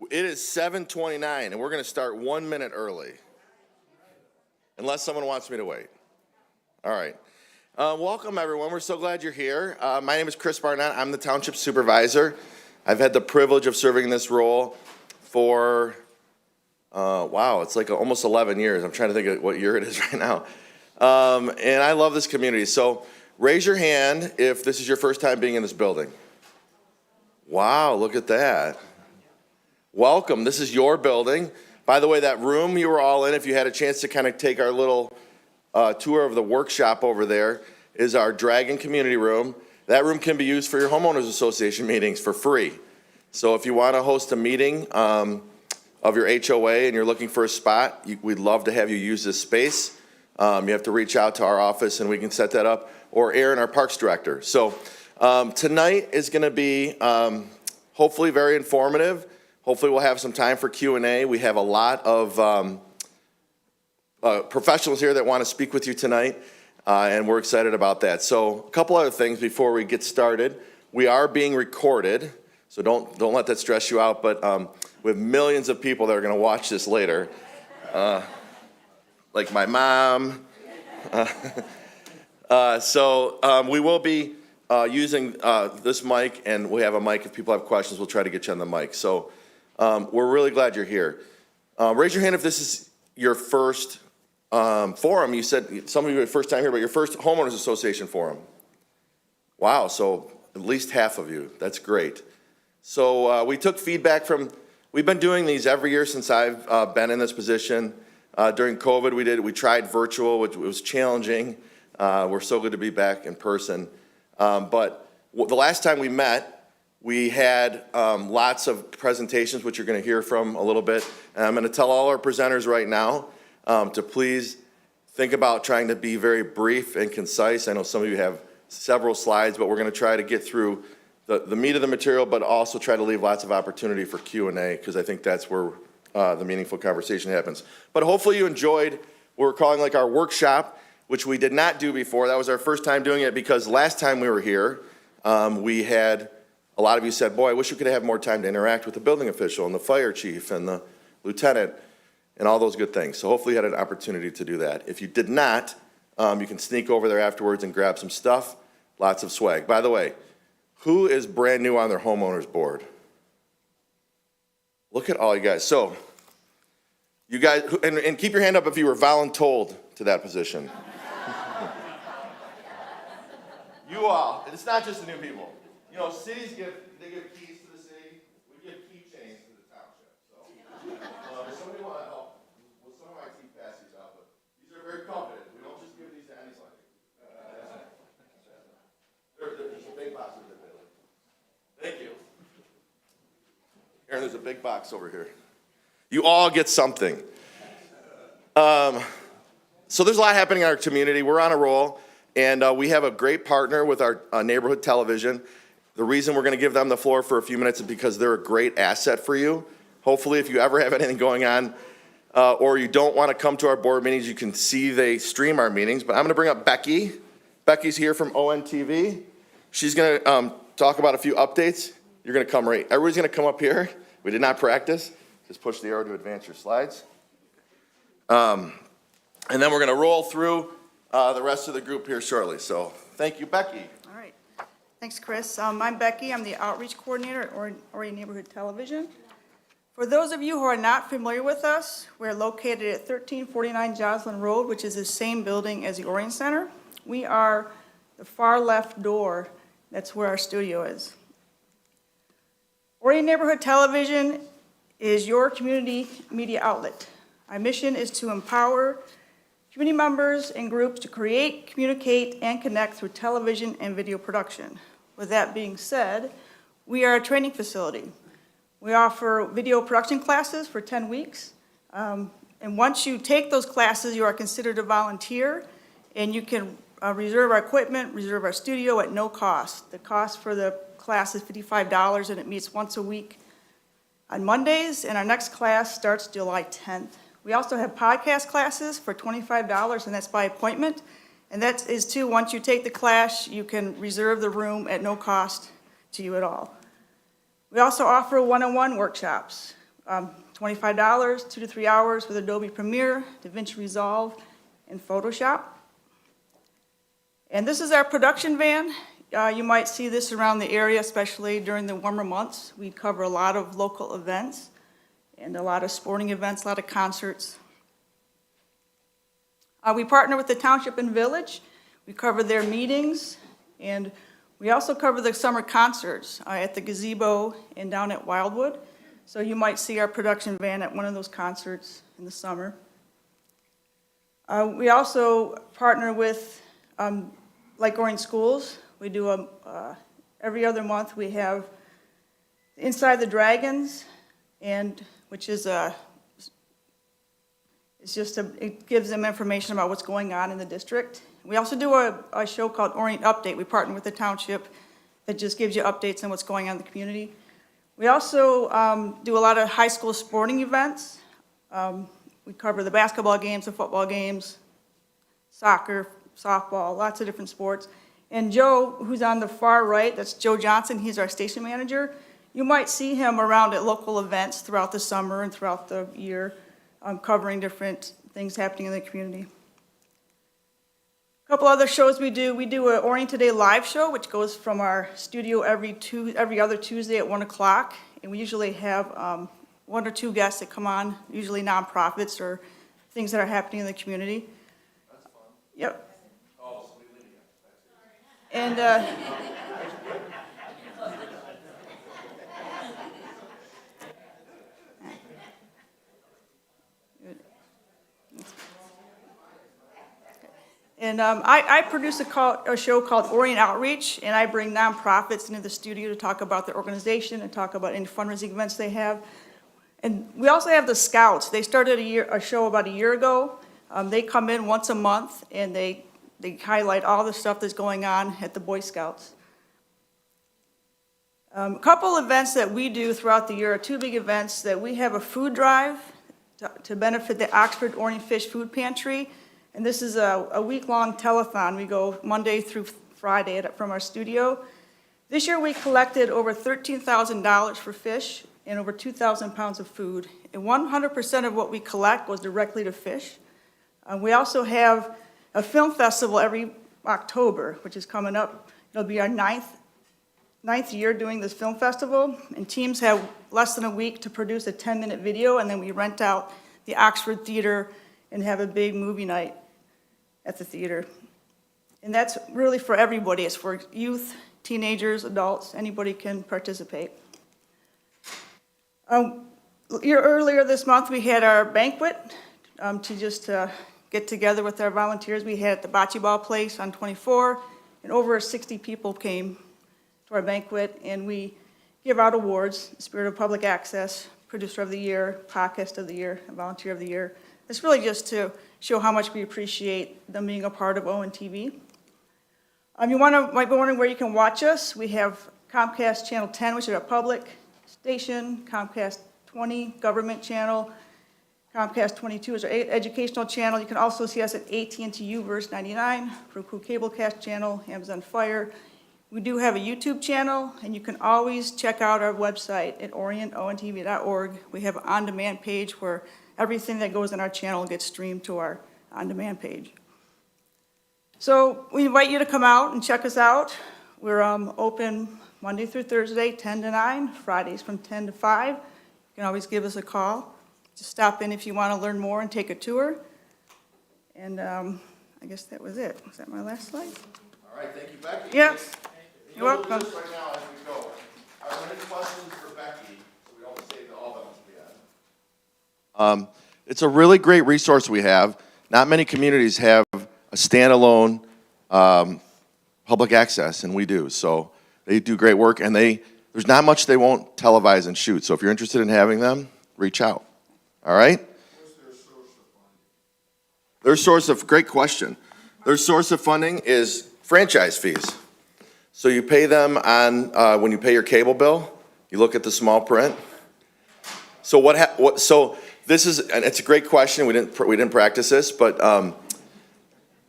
It is 7:29, and we're going to start 1 minute early, unless someone wants me to wait. All right. Welcome, everyone. We're so glad you're here. My name is Chris Barnett. I'm the Township Supervisor. I've had the privilege of serving in this role for, wow, it's like almost 11 years. I'm trying to think of what year it is right now. And I love this community. So raise your hand if this is your first time being in this building. Wow, look at that. Welcome. This is your building. By the way, that room you were all in, if you had a chance to kind of take our little tour of the workshop over there, is our Dragon Community Room. That room can be used for your homeowners association meetings for free. So if you want to host a meeting of your HOA and you're looking for a spot, we'd love to have you use this space. You have to reach out to our office and we can set that up, or Aaron, our Parks Director. So tonight is going to be hopefully very informative. Hopefully we'll have some time for Q&A. We have a lot of professionals here that want to speak with you tonight, and we're excited about that. So a couple other things before we get started. We are being recorded, so don't let that stress you out, but we have millions of people that are going to watch this later, like my mom. So we will be using this mic, and we have a mic. If people have questions, we'll try to get you on the mic. So we're really glad you're here. Raise your hand if this is your first forum. You said some of you are first time here, but your first homeowners association forum. Wow, so at least half of you. That's great. So we took feedback from, we've been doing these every year since I've been in this position. During COVID, we tried virtual, which was challenging. We're so good to be back in person. But the last time we met, we had lots of presentations, which you're going to hear from a little bit. And I'm going to tell all our presenters right now to please think about trying to be very brief and concise. I know some of you have several slides, but we're going to try to get through the meat of the material, but also try to leave lots of opportunity for Q&A, because I think that's where the meaningful conversation happens. But hopefully you enjoyed what we're calling like our workshop, which we did not do before. That was our first time doing it, because last time we were here, we had, a lot of you said, boy, I wish we could have more time to interact with the building official and the fire chief and the lieutenant and all those good things. So hopefully you had an opportunity to do that. If you did not, you can sneak over there afterwards and grab some stuff. Lots of swag. By the way, who is brand new on their homeowners board? Look at all you guys. So you guys, and keep your hand up if you were voluntold to that position. You all, it's not just the new people. You know, cities give keys to the city. We give keychains to the township. So, if somebody want to help, well, some of my team pass these out, but these are very coveted. We don't just give these to anybody. There's a big box over there. Thank you. Aaron, there's a big box over here. You all get something. So there's a lot happening in our community. We're on a roll, and we have a great partner with our neighborhood television. The reason we're going to give them the floor for a few minutes is because they're a great asset for you. Hopefully, if you ever have anything going on or you don't want to come to our board meetings, you can see they stream our meetings. But I'm going to bring up Becky. Becky's here from ONTV. She's going to talk about a few updates. You're going to come right. Everybody's going to come up here. We did not practice. Just push the arrow to advance your slides. And then we're going to roll through the rest of the group here shortly. So thank you, Becky. All right. Thanks, Chris. I'm Becky. I'm the Outreach Coordinator at Orion Neighborhood Television. For those of you who are not familiar with us, we're located at 1349 Joslyn Road, which is the same building as the Orion Center. We are the far left door. That's where our studio is. Orion Neighborhood Television is your community media outlet. Our mission is to empower community members and groups to create, communicate, and connect through television and video production. With that being said, we are a training facility. We offer video production classes for 10 weeks. And once you take those classes, you are considered a volunteer, and you can reserve our equipment, reserve our studio at no cost. The cost for the class is $55, and it meets once a week on Mondays, and our next class starts July 10th. We also have podcast classes for $25, and that's by appointment. And that is too, once you take the class, you can reserve the room at no cost to you at all. We also offer one-on-one workshops. $25, 2 to 3 hours with Adobe Premiere, DaVinci Resolve, and Photoshop. And this is our production van. You might see this around the area, especially during the warmer months. We cover a lot of local events and a lot of sporting events, a lot of concerts. We partner with the township and village. We cover their meetings, and we also cover the summer concerts at the gazebo and down at Wildwood. So you might see our production van at one of those concerts in the summer. We also partner with like Orion Schools. We do every other month we have Inside the Dragons, and which is it gives them information about what's going on in the district. We also do a show called Orion Update. We partner with the township that just gives you updates on what's going on in the community. We also do a lot of high school sporting events. We cover the basketball games, the football games, soccer, softball, lots of different sports. And Joe, who's on the far right, that's Joe Johnson, he's our station manager. You might see him around at local events throughout the summer and throughout the year, covering different things happening in the community. A couple other shows we do an Orion Today live show, which goes from our studio every other Tuesday at 1 o'clock. And we usually have 1 or 2 guests that come on, usually nonprofits or things that are happening in the community. That's fun. Yep. Oh, sweet Lydia. And I produce a show called Orion Outreach, and I bring nonprofits into the studio to talk about their organization and talk about any fundraising events they have. And we also have the Scouts. They started a show about a year ago. They come in once a month, and they highlight all the stuff that's going on at the Boy Scouts. A couple events that we do throughout the year are 2 big events. That we have a food drive to benefit the Oxford Orion Fish Food Pantry. And this is a week-long telethon. We go Monday through Friday from our studio. This year we collected over $13,000 for fish and over 2,000 pounds of food. And 100% of what we collect goes directly to fish. We also have a film festival every October, which is coming up. It'll be our ninth year doing this film festival. And teams have less than a week to produce a 10-minute video, and then we rent out the Oxford Theater and have a big movie night at the theater. And that's really for everybody. It's for youth, teenagers, adults, anybody can participate. Earlier this month, we had our banquet to just get together with our volunteers. We had at the Bocce Ball Place on 24, and over 60 people came to our banquet, and we give out awards, Spirit of Public Access, Producer of the Year, Podcast of the Year, and Volunteer of the Year. It's really just to show how much we appreciate them being a part of ONTV. You might be wondering where you can watch us. We have Comcast Channel 10, which is our public station, Comcast 20, government channel, Comcast 22 is our educational channel. You can also see us at AT&T UVerse 99, Roku Cablecast channel, Amazon Fire. We do have a YouTube channel, and you can always check out our website at ONTV.org. We have an on-demand page where everything that goes on our channel gets streamed to our on-demand page. So we invite you to come out and check us out. We're open Monday through Thursday, 10 to 9, Fridays from 10 to 5. You can always give us a call. Just stop in if you want to learn more and take a tour. And I guess that was it. Was that my last slide? All right, thank you, Becky. Yes. You're We'll do welcome. this right now as we go. Are there any questions for Becky, so we don't save all of them to the end? It's a really great resource we have. Not many communities have a standalone public access, and we do. So they do great work, and there's not much they won't televise and shoot. So if you're interested in having them, reach out. All right? What's their source of funding? Great question. Their source of funding is franchise fees. So you pay them on, when you pay your cable bill, you look at the small print. So so this is, and it's a great question, we didn't practice this, but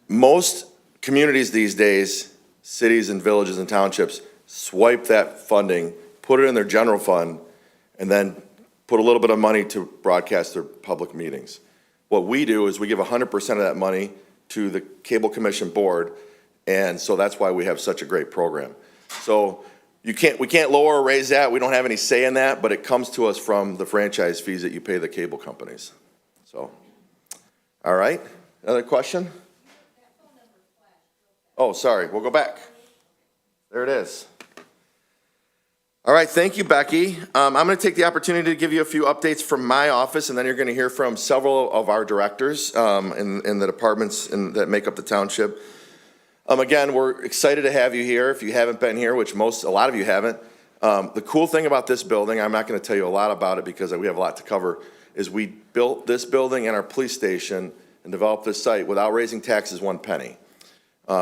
most communities these days, cities and villages and townships, swipe that funding, put it in their general fund, and then put a little bit of money to broadcast their public meetings. What we do is we give 100% of that money to the Cable Commission Board, and so that's why we have such a great program. So we can't lower or raise that. We don't have any say in that, but it comes to us from the franchise fees that you pay the cable companies. So, all right, another question? Oh, sorry, we'll go back. There it is. All right, thank you, Becky. I'm going to take the opportunity to give you a few updates from my office, and then you're going to hear from several of our directors in the departments that make up the township. Again, we're excited to have you here. If you haven't been here, which a lot of you haven't, the cool thing about this building, I'm not going to tell you a lot about it because we have a lot to cover, is we built this building and our police station and developed this site without raising taxes one penny.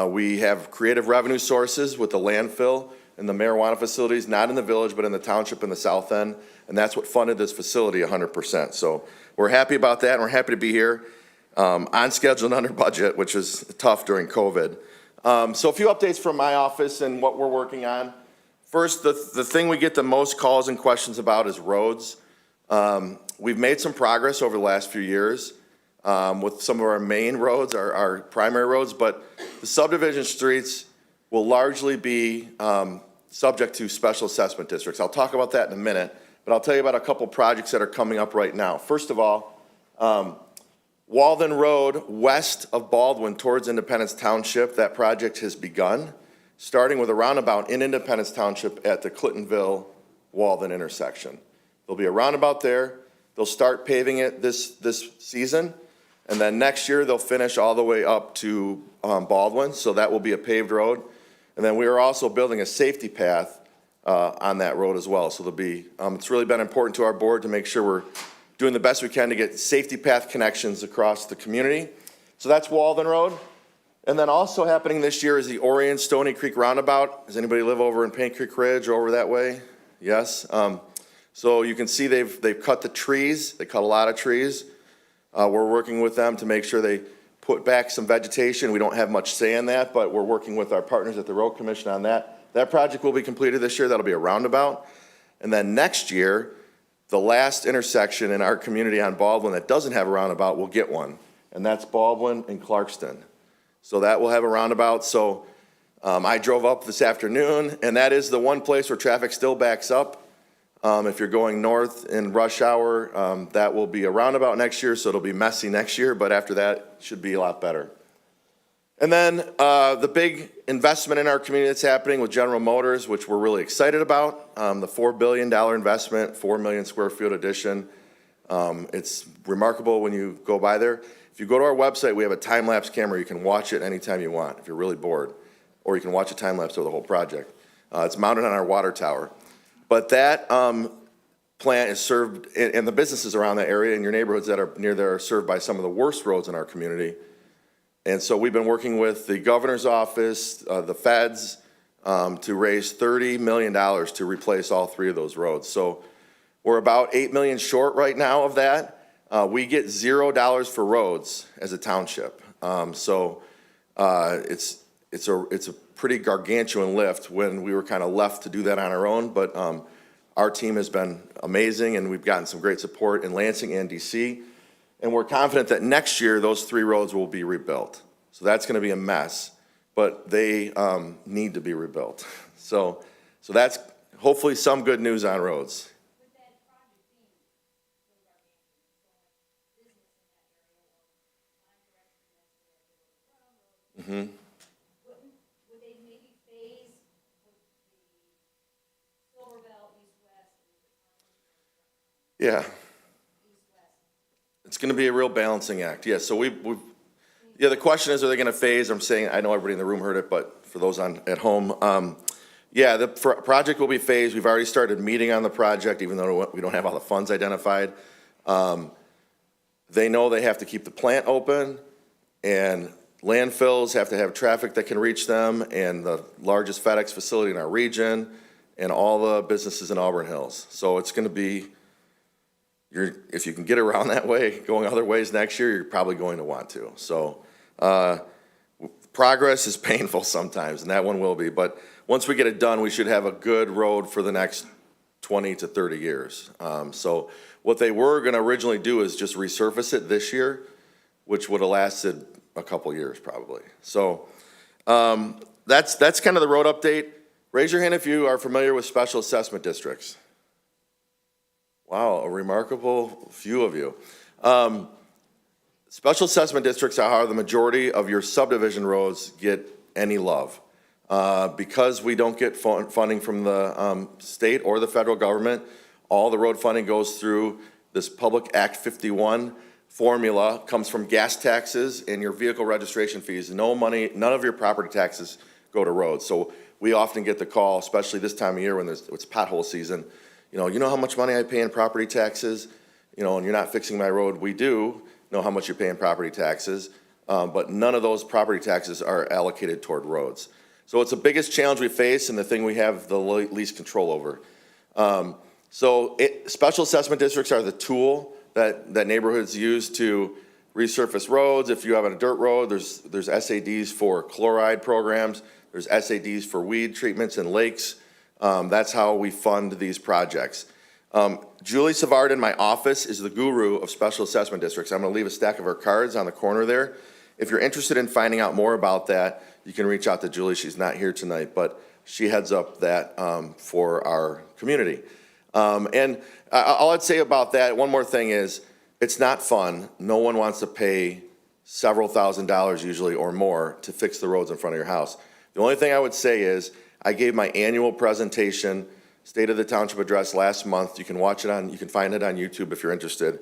We have creative revenue sources with the landfill and the marijuana facilities, not in the village, but in the township in the south end, and that's what funded this facility 100%. So we're happy about that, and we're happy to be here on schedule and under budget, which was tough during COVID. So a few updates from my office and what we're working on. First, the thing we get the most calls and questions about is roads. We've made some progress over the last few years with some of our main roads, our primary roads, but the subdivision streets will largely be subject to special assessment districts. I'll talk about that in a minute, but I'll tell you about a couple projects that are coming up right now. First of all, Walden Road west of Baldwin towards Independence Township, that project has begun, starting with a roundabout in Independence Township at the Clintonville-Walden intersection. There'll be a roundabout there. They'll start paving it this season, and then next year they'll finish all the way up to Baldwin, so that will be a paved road. And then we are also building a safety path on that road as well. So there'll be, it's really been important to our board to make sure we're doing the best we can to get safety path connections across the community. So that's Walden Road. And then also happening this year is the Orion Stony Creek Roundabout. Does anybody live over in Paint Creek Ridge or over that way? Yes. So you can see they've cut the trees. They cut a lot of trees. We're working with them to make sure they put back some vegetation. We don't have much say in that, but we're working with our partners at the Road Commission on that. That project will be completed this year. That'll be a roundabout. And then next year, the last intersection in our community on Baldwin that doesn't have a roundabout will get one, and that's Baldwin and Clarkston. So that will have a roundabout. So I drove up this afternoon, and that is the one place where traffic still backs up. If you're going north in rush hour, that will be a roundabout next year, so it'll be messy next year, but after that, it should be a lot better. And then the big investment in our community that's happening with General Motors, which we're really excited about, the $4 billion investment, 4 million square foot addition. It's remarkable when you go by there. If you go to our website, we have a time-lapse camera. You can watch it anytime you want if you're really bored, or you can watch a time-lapse of the whole project. It's mounted on our water tower. But that plant is served, and the businesses around that area and your neighborhoods that are near there are served by some of the worst roads in our community. And so we've been working with the governor's office, the feds, to raise $30 million to replace all 3 of those roads. So we're about $8 million short right now of that. We get $0 for roads as a township. So it's a pretty gargantuan lift when we were kind of left to do that on our own, but our team has been amazing, and we've gotten some great support in Lansing and DC, and we're confident that next year those 3 roads will be rebuilt. So that's going to be a mess, but they need to be rebuilt. So that's hopefully some good news on roads. Mm-hmm. Yeah. It's going to be a real balancing act. Yeah, so the question is, are they going to phase? I'm saying, I know everybody in the room heard it, but for those at home, yeah, the project will be phased. We've already started meeting on the project, even though we don't have all the funds identified. They know they have to keep the plant open, and landfills have to have traffic that can reach them, and the largest FedEx facility in our region, and all the businesses in Auburn Hills. So it's going to be, if you can get around that way, going other ways next year, you're probably going to want to. So progress is painful sometimes, and that one will be. But once we get it done, we should have a good road for the next 20 to 30 years. So what they were going to originally do is just resurface it this year, which would have lasted a couple years probably. So that's kind of the road update. Raise your hand if you are familiar with special assessment districts. Wow, a remarkable few of you. Special assessment districts are how the majority of your subdivision roads get any love. Because we don't get funding from the state or the federal government, all the road funding goes through this Public Act 51 formula, comes from gas taxes and your vehicle registration fees. No money, none of your property taxes go to roads. So we often get the call, especially this time of year when it's pothole season, you know how much money I pay in property taxes, and you're not fixing my road. We do know how much you pay in property taxes, but none of those property taxes are allocated toward roads. So it's the biggest challenge we face and the thing we have the least control over. Special assessment districts are the tool that neighborhoods use to resurface roads. If you have a dirt road, there's SADs for chloride programs. There's SADs for weed treatments in lakes. That's how we fund these projects. Julie Savard in my office is the guru of special assessment districts. I'm going to leave a stack of her cards on the corner there. If you're interested in finding out more about that, you can reach out to Julie. She's not here tonight, but she heads up that for our community. And all I'd say about that, one more thing is, it's not fun. No one wants to pay several $1,000s usually or more to fix the roads in front of your house. The only thing I would say is, I gave my annual presentation, State of the Township Address last month. You can you can find it on YouTube if you're interested.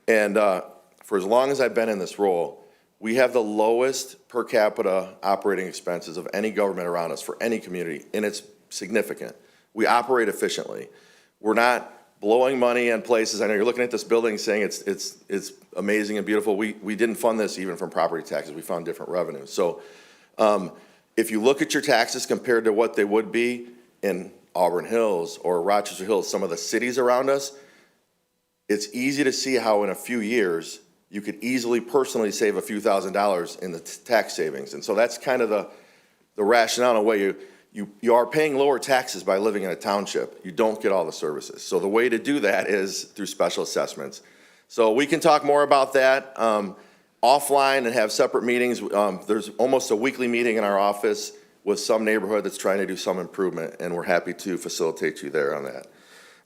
And for as long as I've been in this role, we have the lowest per capita operating expenses of any government around us for any community, and it's significant. We operate efficiently. We're not blowing money on places. I know you're looking at this building saying it's amazing and beautiful. We didn't fund this even from property taxes. We found different revenues. So if you look at your taxes compared to what they would be in Auburn Hills or Rochester Hills, some of the cities around us, it's easy to see how in a few years you could easily personally save a few $1,000s in the tax savings. And so that's kind of the rationale in a way. You are paying lower taxes by living in a township. You don't get all the services. So the way to do that is through special assessments. So we can talk more about that offline and have separate meetings. There's almost a weekly meeting in our office with some neighborhood that's trying to do some improvement, and we're happy to facilitate you there on that.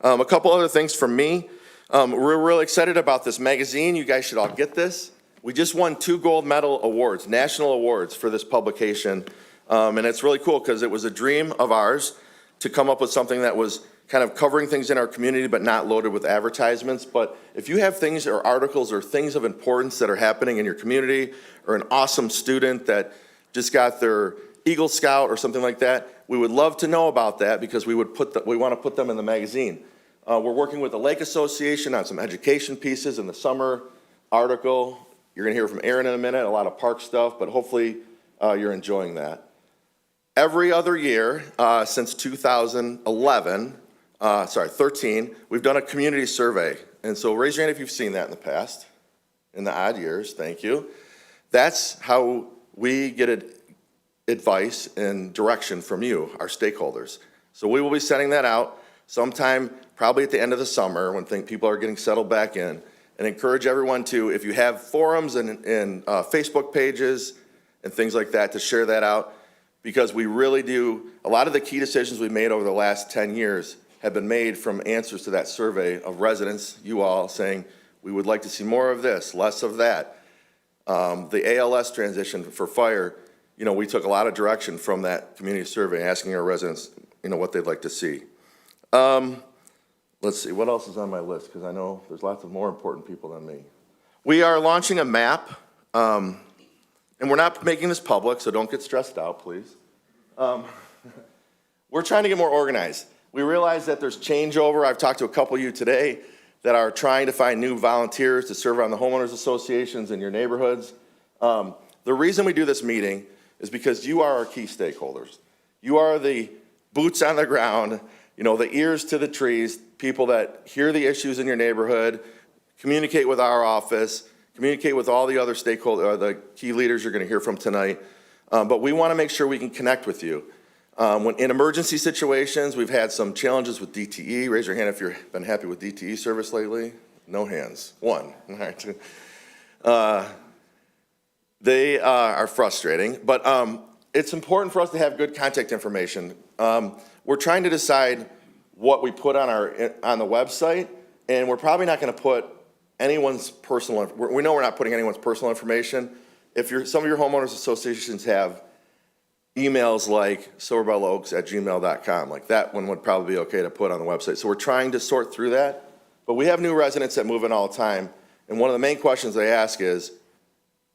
A couple other things from me. We're really excited about this magazine. You guys should all get this. We just won 2 gold medal awards, national awards for this publication. And it's really cool because it was a dream of ours to come up with something that was kind of covering things in our community but not loaded with advertisements. But if you have things or articles or things of importance that are happening in your community, or an awesome student that just got their Eagle Scout or something like that, we would love to know about that because we want to put them in the magazine. We're working with the Lake Association on some education pieces in the summer article. You're going to hear from Aaron in a minute, a lot of park stuff, but hopefully you're enjoying that. Every other year since 13, we've done a community survey. And so raise your hand if you've seen that in the past, in the odd years, thank you. That's how we get advice and direction from you, our stakeholders. So we will be sending that out sometime probably at the end of the summer when people are getting settled back in, and encourage everyone to, if you have forums and Facebook pages and things like that, to share that out, because we really do, a lot of the key decisions we've made over the last 10 years have been made from answers to that survey of residents, you all, saying, we would like to see more of this, less of that. The ALS transition for fire, we took a lot of direction from that community survey, asking our residents, what they'd like to see. Let's see, what else is on my list? Because I know there's lots of more important people than me. We are launching a map, and we're not making this public, so don't get stressed out, please. We're trying to get more organized. We realize that there's changeover. I've talked to a couple of you today that are trying to find new volunteers to serve on the homeowners associations in your neighborhoods. The reason we do this meeting is because you are our key stakeholders. You are the boots on the ground, the ears to the trees, people that hear the issues in your neighborhood, communicate with our office, communicate with all the other stakeholders, the key leaders you're going to hear from tonight. But we want to make sure we can connect with you. When in emergency situations, we've had some challenges with DTE. Raise your hand if you've been happy with DTE service lately. No hands. One. All right. They are frustrating, but it's important for us to have good contact information. We're trying to decide what we put on the website, and we're probably not going to put anyone's personal. We know we're not putting anyone's personal information. If some of your homeowners associations have emails like silverbelloaks@gmail.com, like that one would probably be okay to put on the website. So we're trying to sort through that, but we have new residents that move in all the time, and one of the main questions they ask is,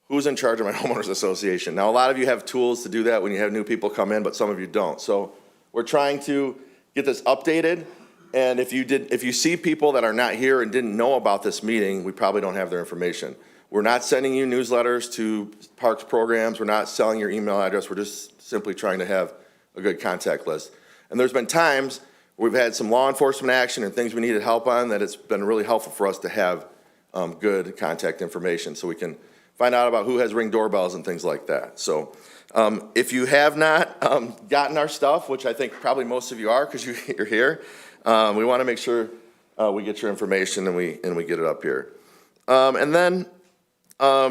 who's in charge of my homeowners association? Now, a lot of you have tools to do that when you have new people come in, but some of you don't. So we're trying to get this updated, and if you see people that are not here and didn't know about this meeting, we probably don't have their information. We're not sending you newsletters to parks programs. We're not selling your email address. We're just simply trying to have a good contact list. And there's been times where we've had some law enforcement action and things we needed help on that it's been really helpful for us to have good contact information so we can find out about who has Ring doorbells and things like that. So if you have not gotten our stuff, which I think probably most of you are because you're here, we want to make sure we get your information and we get it up here. And then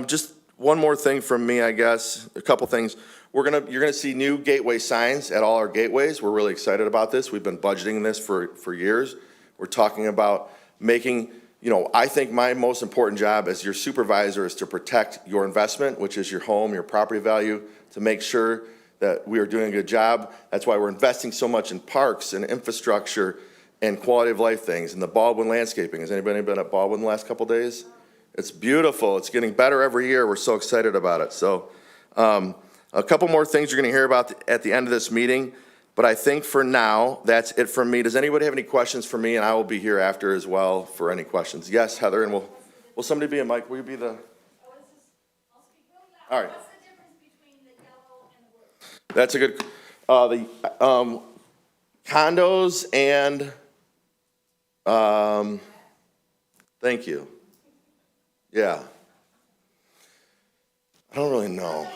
just one more thing from me, I guess, a couple things. You're gonna see new gateway signs at all our gateways. We're really excited about this. We've been budgeting this for years. We're talking about making, I think my most important job as your supervisor is to protect your investment, which is your home, your property value, to make sure that we are doing a good job. That's why we're investing so much in parks and infrastructure and quality of life things and the Baldwin landscaping. Has anybody been at Baldwin the last couple days? It's beautiful. It's getting better every year. We're so excited about it. So a couple more things you're going to hear about at the end of this meeting. But I think for now, that's it from me. Does anybody have any questions for me? And I will be here after as well for any questions. Yes, Heather, and will somebody be a mic? Will you be the? I'll speak really loud. All right. What's the difference between the yellow and the blue? That's a good, the condos and, thank you. Yeah. I don't really know.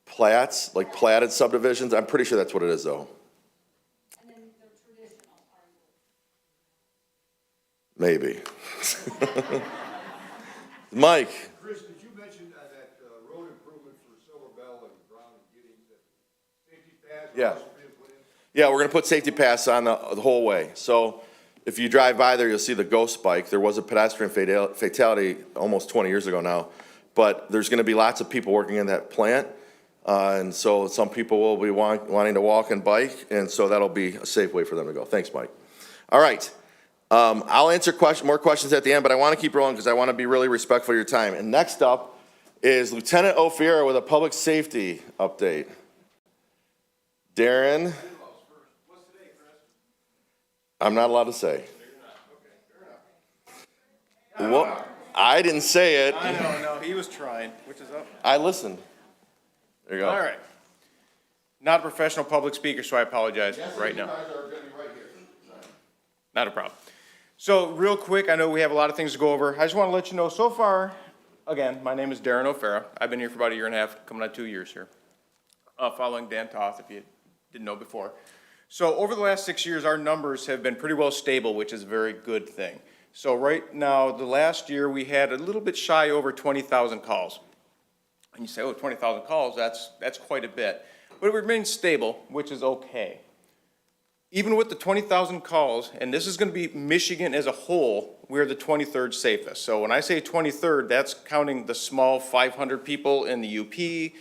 Plats, like platted subdivisions? I'm pretty sure that's what it is, though. And then the traditional are Maybe. Mike? Chris, did you mention that road improvement for Silver Bell and Brown and Giddings, that safety pads? Yeah. are also being put in? Yeah, we're gonna put safety paths on the whole way. So if you drive by there, you'll see the ghost bike. There was a pedestrian fatality almost 20 years ago now. But there's gonna be lots of people working in that plant. And so some people will be wanting to walk and bike, and so that'll be a safe way for them to go. Thanks, Mike. All right. I'll answer more questions at the end, but I want to keep rolling because I want to be really respectful of your time. And next up is Lieutenant Ophira with a public safety update. Darren? What's today, Chris? I'm not allowed to say. Well, I didn't say it. I don't know, he was trying, which is up. I listened. There you go. All right. Not a professional public speaker, so I apologize right now. You guys are gonna be right here. Not a problem. So real quick, I know we have a lot of things to go over. I just want to let you know, so far, again, my name is Darren O'Farah. I've been here for about a year and a half, coming on 2 years here, following Dan Toth, if you didn't know before. So over the last 6 years, our numbers have been pretty well stable, which is a very good thing. So right now, the last year, we had a little bit shy over 20,000 calls. And you say, oh, 20,000 calls, that's quite a bit. But it remains stable, which is okay. Even with the 20,000 calls, and this is going to be Michigan as a whole, we're the 23rd safest. So when I say 23rd, that's counting the small 500 people in the UP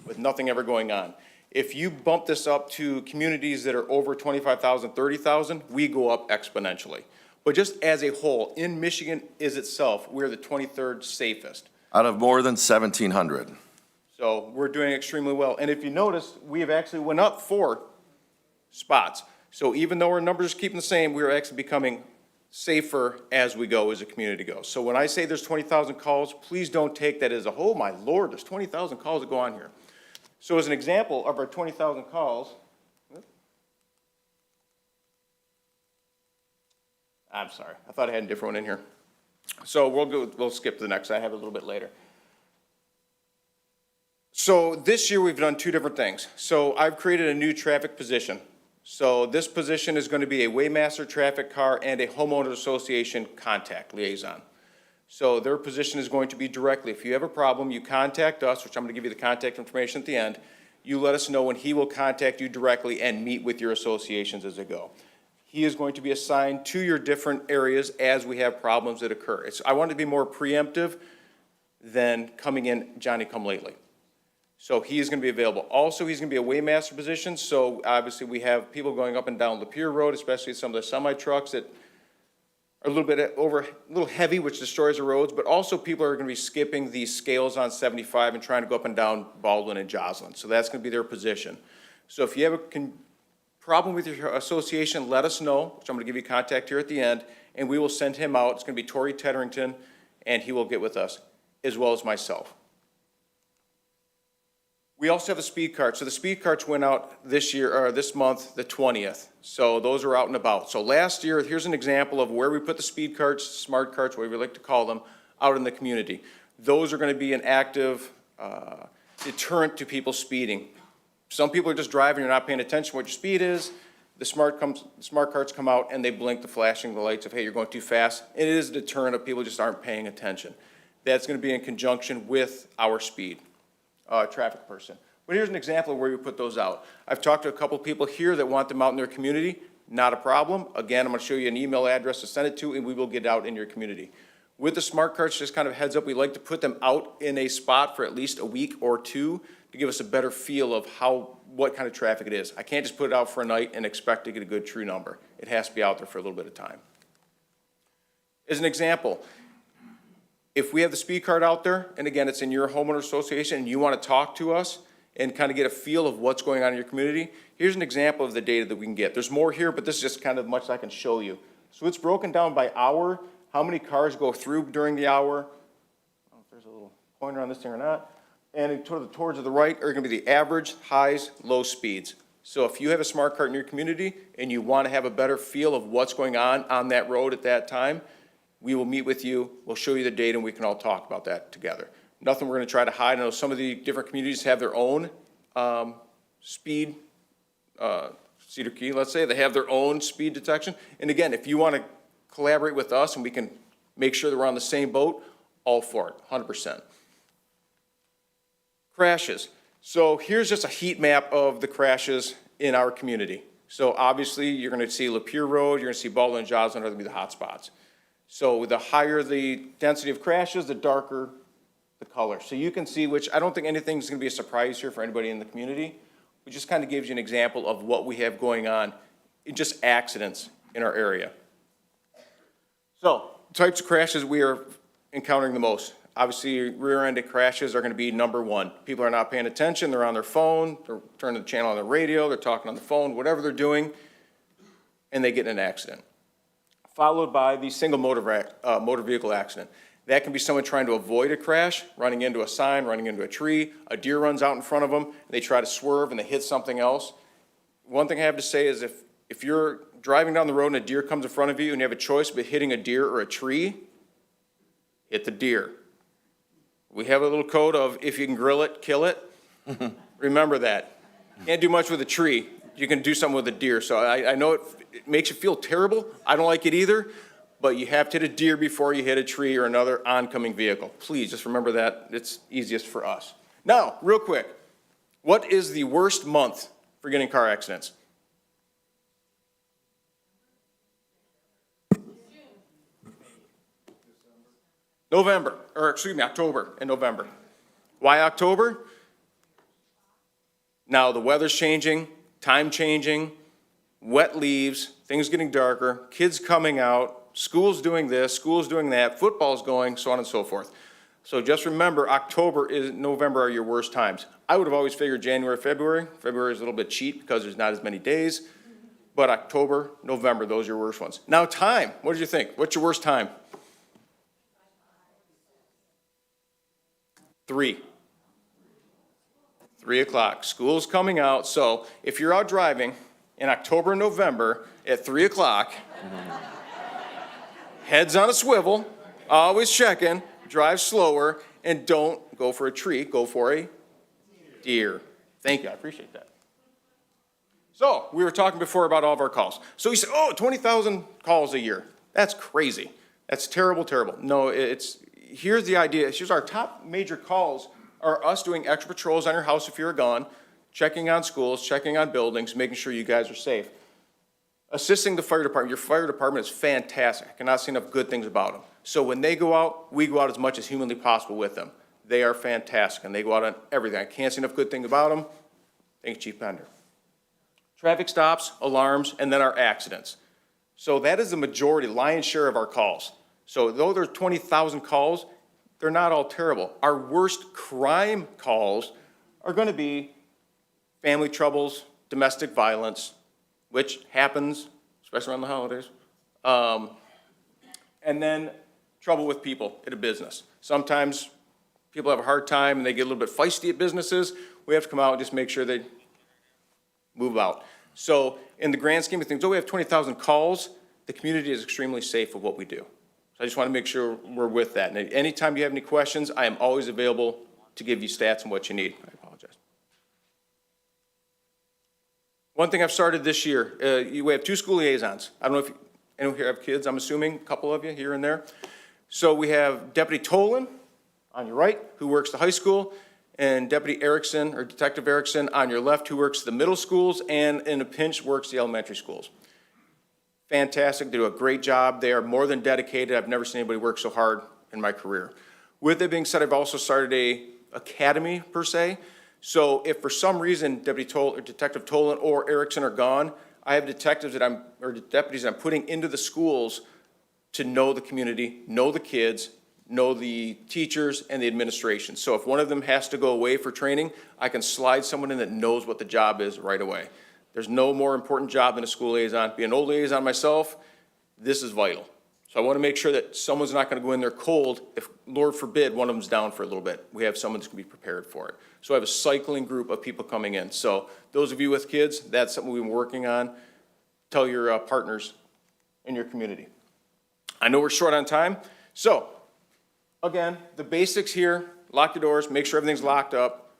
with nothing ever going on. If you bump this up to communities that are over 25,000, 30,000, we go up exponentially. But just as a whole, in Michigan is itself, we're the 23rd safest. Out of more than 1,700. So we're doing extremely well. And if you notice, we have actually went up 4 spots. So even though our numbers are keeping the same, we're actually becoming safer as we go, as a community goes. So when I say there's 20,000 calls, please don't take that as a, oh my Lord, there's 20,000 calls that go on here. So as an example of our 20,000 calls, I'm sorry, I thought I had a different one in here. So we'll skip to the next, I have it a little bit later. So this year, we've done two different things. So I've created a new traffic position. So this position is going to be a Waymaster traffic car and a homeowner association contact liaison. So their position is going to be directly, if you have a problem, you contact us, which I'm going to give you the contact information at the end. You let us know, and he will contact you directly and meet with your associations as they go. He is going to be assigned to your different areas as we have problems that occur. I want to be more preemptive than coming in Johnny-come-lately. So he is going to be available. Also, he's going to be a Waymaster position, so obviously we have people going up and down Lapeer Road, especially some of the semi-trucks that are a little heavy, which destroys the roads, but also people are going to be skipping the scales on 75 and trying to go up and down Baldwin and Joslin. So that's going to be their position. So if you have a problem with your association, let us know, which I'm going to give you contact here at the end, and we will send him out. It's going to be Torrey Tedderington, and he will get with us, as well as myself. We also have a speed cart. So the speed carts went out this year, or this month, the 20th. So those are out and about. So last year, here's an example of where we put the speed carts, smart carts, whatever we like to call them, out in the community. Those are going to be an active deterrent to people speeding. Some people are just driving, you're not paying attention to what your speed is. The smart carts come out and they blink the flashing the lights of, hey, you're going too fast. It is a deterrent of people just aren't paying attention. That's going to be in conjunction with our speed traffic person. But here's an example of where we put those out. I've talked to a couple people here that want them out in their community. Not a problem. Again, I'm going to show you an email address to send it to, and we will get out in your community. With the smart carts, just kind of heads up, we like to put them out in a spot for at least a week or two to give us a better feel of what kind of traffic it is. I can't just put it out for a night and expect to get a good true number. It has to be out there for a little bit of time. As an example, if we have the speed cart out there, and again, it's in your homeowner association, and you want to talk to us and kind of get a feel of what's going on in your community, here's an example of the data that we can get. There's more here, but this is just kind of much I can show you. So it's broken down by hour, how many cars go through during the hour. I don't know if there's a little pointer on this thing or not. And towards the right are going to be the average, highs, low speeds. So if you have a smart cart in your community and you want to have a better feel of what's going on that road at that time, we will meet with you, we'll show you the data, and we can all talk about that together. Nothing we're going to try to hide. I know some of the different communities have their own speed, Cedar Key, let's say, they have their own speed detection. And again, if you want to collaborate with us and we can make sure that we're on the same boat, all for it, 100%. Crashes. So here's just a heat map of the crashes in our community. So obviously, you're going to see Lapeer Road, you're going to see Baldwin and Joslin are going to be the hot spots. So the higher the density of crashes, the darker the color. So you can see, which I don't think anything's going to be a surprise here for anybody in the community. It just kind of gives you an example of what we have going on in just accidents in our area. So types of crashes we are encountering the most. Obviously, rear-ended crashes are going to be number one. People are not paying attention. They're on their phone. They're turning the channel on the radio. They're talking on the phone, whatever they're doing, and they get in an accident. Followed by the single motor vehicle accident. That can be someone trying to avoid a crash, running into a sign, running into a tree. A deer runs out in front of them. And they try to swerve, and they hit something else. One thing I have to say is if you're driving down the road and a deer comes in front of you and you have a choice between hitting a deer or a tree, hit the deer. We have a little code of if you can grill it, kill it. Remember that. Can't do much with a tree. You can do something with a deer. So I know it makes you feel terrible. I don't like it either. But you have to hit a deer before you hit a tree or another oncoming vehicle. Please, just remember that. It's easiest for us. Now, real quick, what is the worst month for getting car accidents? October and November. Why October? Now the weather's changing, time changing, wet leaves, things getting darker, kids coming out, school's doing this, school's doing that, football's going, so on and so forth. So just remember, October and November are your worst times. I would have always figured January, February. February is a little bit cheap because there's not as many days. But October, November, those are your worst ones. Now time, what did you think? What's your worst time? 3 o'clock. School's coming out. So if you're out driving in October and November at 3 o'clock, heads on a swivel, always checking, drive slower, and don't go for a tree, go for a dear. Thank you, I appreciate that. So, we were talking before about all of our calls. So you say, oh, 20,000 calls a year. That's crazy. That's terrible, terrible. No, here's the idea. Here's our top major calls are us doing extra patrols on your house if you're gone, checking on schools, checking on buildings, making sure you guys are safe. Assisting the fire department. Your fire department is fantastic. I cannot say enough good things about them. So when they go out, we go out as much as humanly possible with them. They are fantastic, and they go out on everything. I can't say enough good things about them. Thank you, Chief Bender. Traffic stops, alarms, and then our accidents. So that is the majority, lion's share of our calls. So though there's 20,000 calls, they're not all terrible. Our worst crime calls are going to be family troubles, domestic violence, which happens, especially around the holidays, and then trouble with people at a business. Sometimes people have a hard time and they get a little bit feisty at businesses. We have to come out and just make sure they move out. So in the grand scheme of things, though we have 20,000 calls, the community is extremely safe with what we do. So I just want to make sure we're with that. And anytime you have any questions, I am always available to give you stats and what you need. I apologize. One thing I've started this year, we have 2 school liaisons. I don't know if anyone here have kids, I'm assuming, a couple of you here and there. So we have Deputy Tolan on your right, who works the high school, and Deputy Erickson, or Detective Erickson, on your left, who works the middle schools, and in a pinch works the elementary schools. Fantastic, they do a great job. They are more than dedicated. I've never seen anybody work so hard in my career. With that being said, I've also started a academy, per se. So if for some reason Detective Tolan or Erickson are gone, I have detectives deputies that I'm putting into the schools to know the community, know the kids, know the teachers and the administration. So if one of them has to go away for training, I can slide someone in that knows what the job is right away. There's no more important job than a school liaison. Being an old liaison myself, this is vital. So I want to make sure that someone's not going to go in there cold if, Lord forbid, one of them's down for a little bit. We have someone that's going to be prepared for it. So I have a cycling group of people coming in. So those of you with kids, that's something we've been working on. Tell your partners in your community. I know we're short on time. So, again, the basics here, lock your doors, make sure everything's locked up,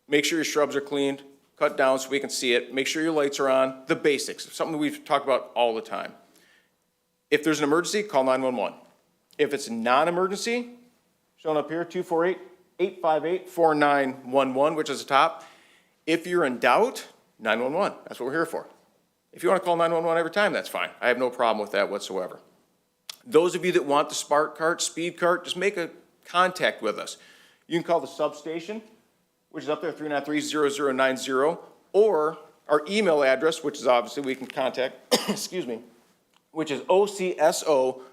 make sure your shrubs are cleaned, cut down so we can see it, make sure your lights are on, the basics, something we've talked about all the time. If there's an emergency, call 911. If it's a non-emergency, shown up here, 248-858-4911, which is the top. If you're in doubt, 911, that's what we're here for. If you want to call 911 every time, that's fine. I have no problem with that whatsoever. Those of you that want the Spark Cart, Speed Cart, just make a contact with us. You can call the substation, which is up there, 393-0090, or our email address, which is obviously we can contact, excuse me, which is OCSOORT,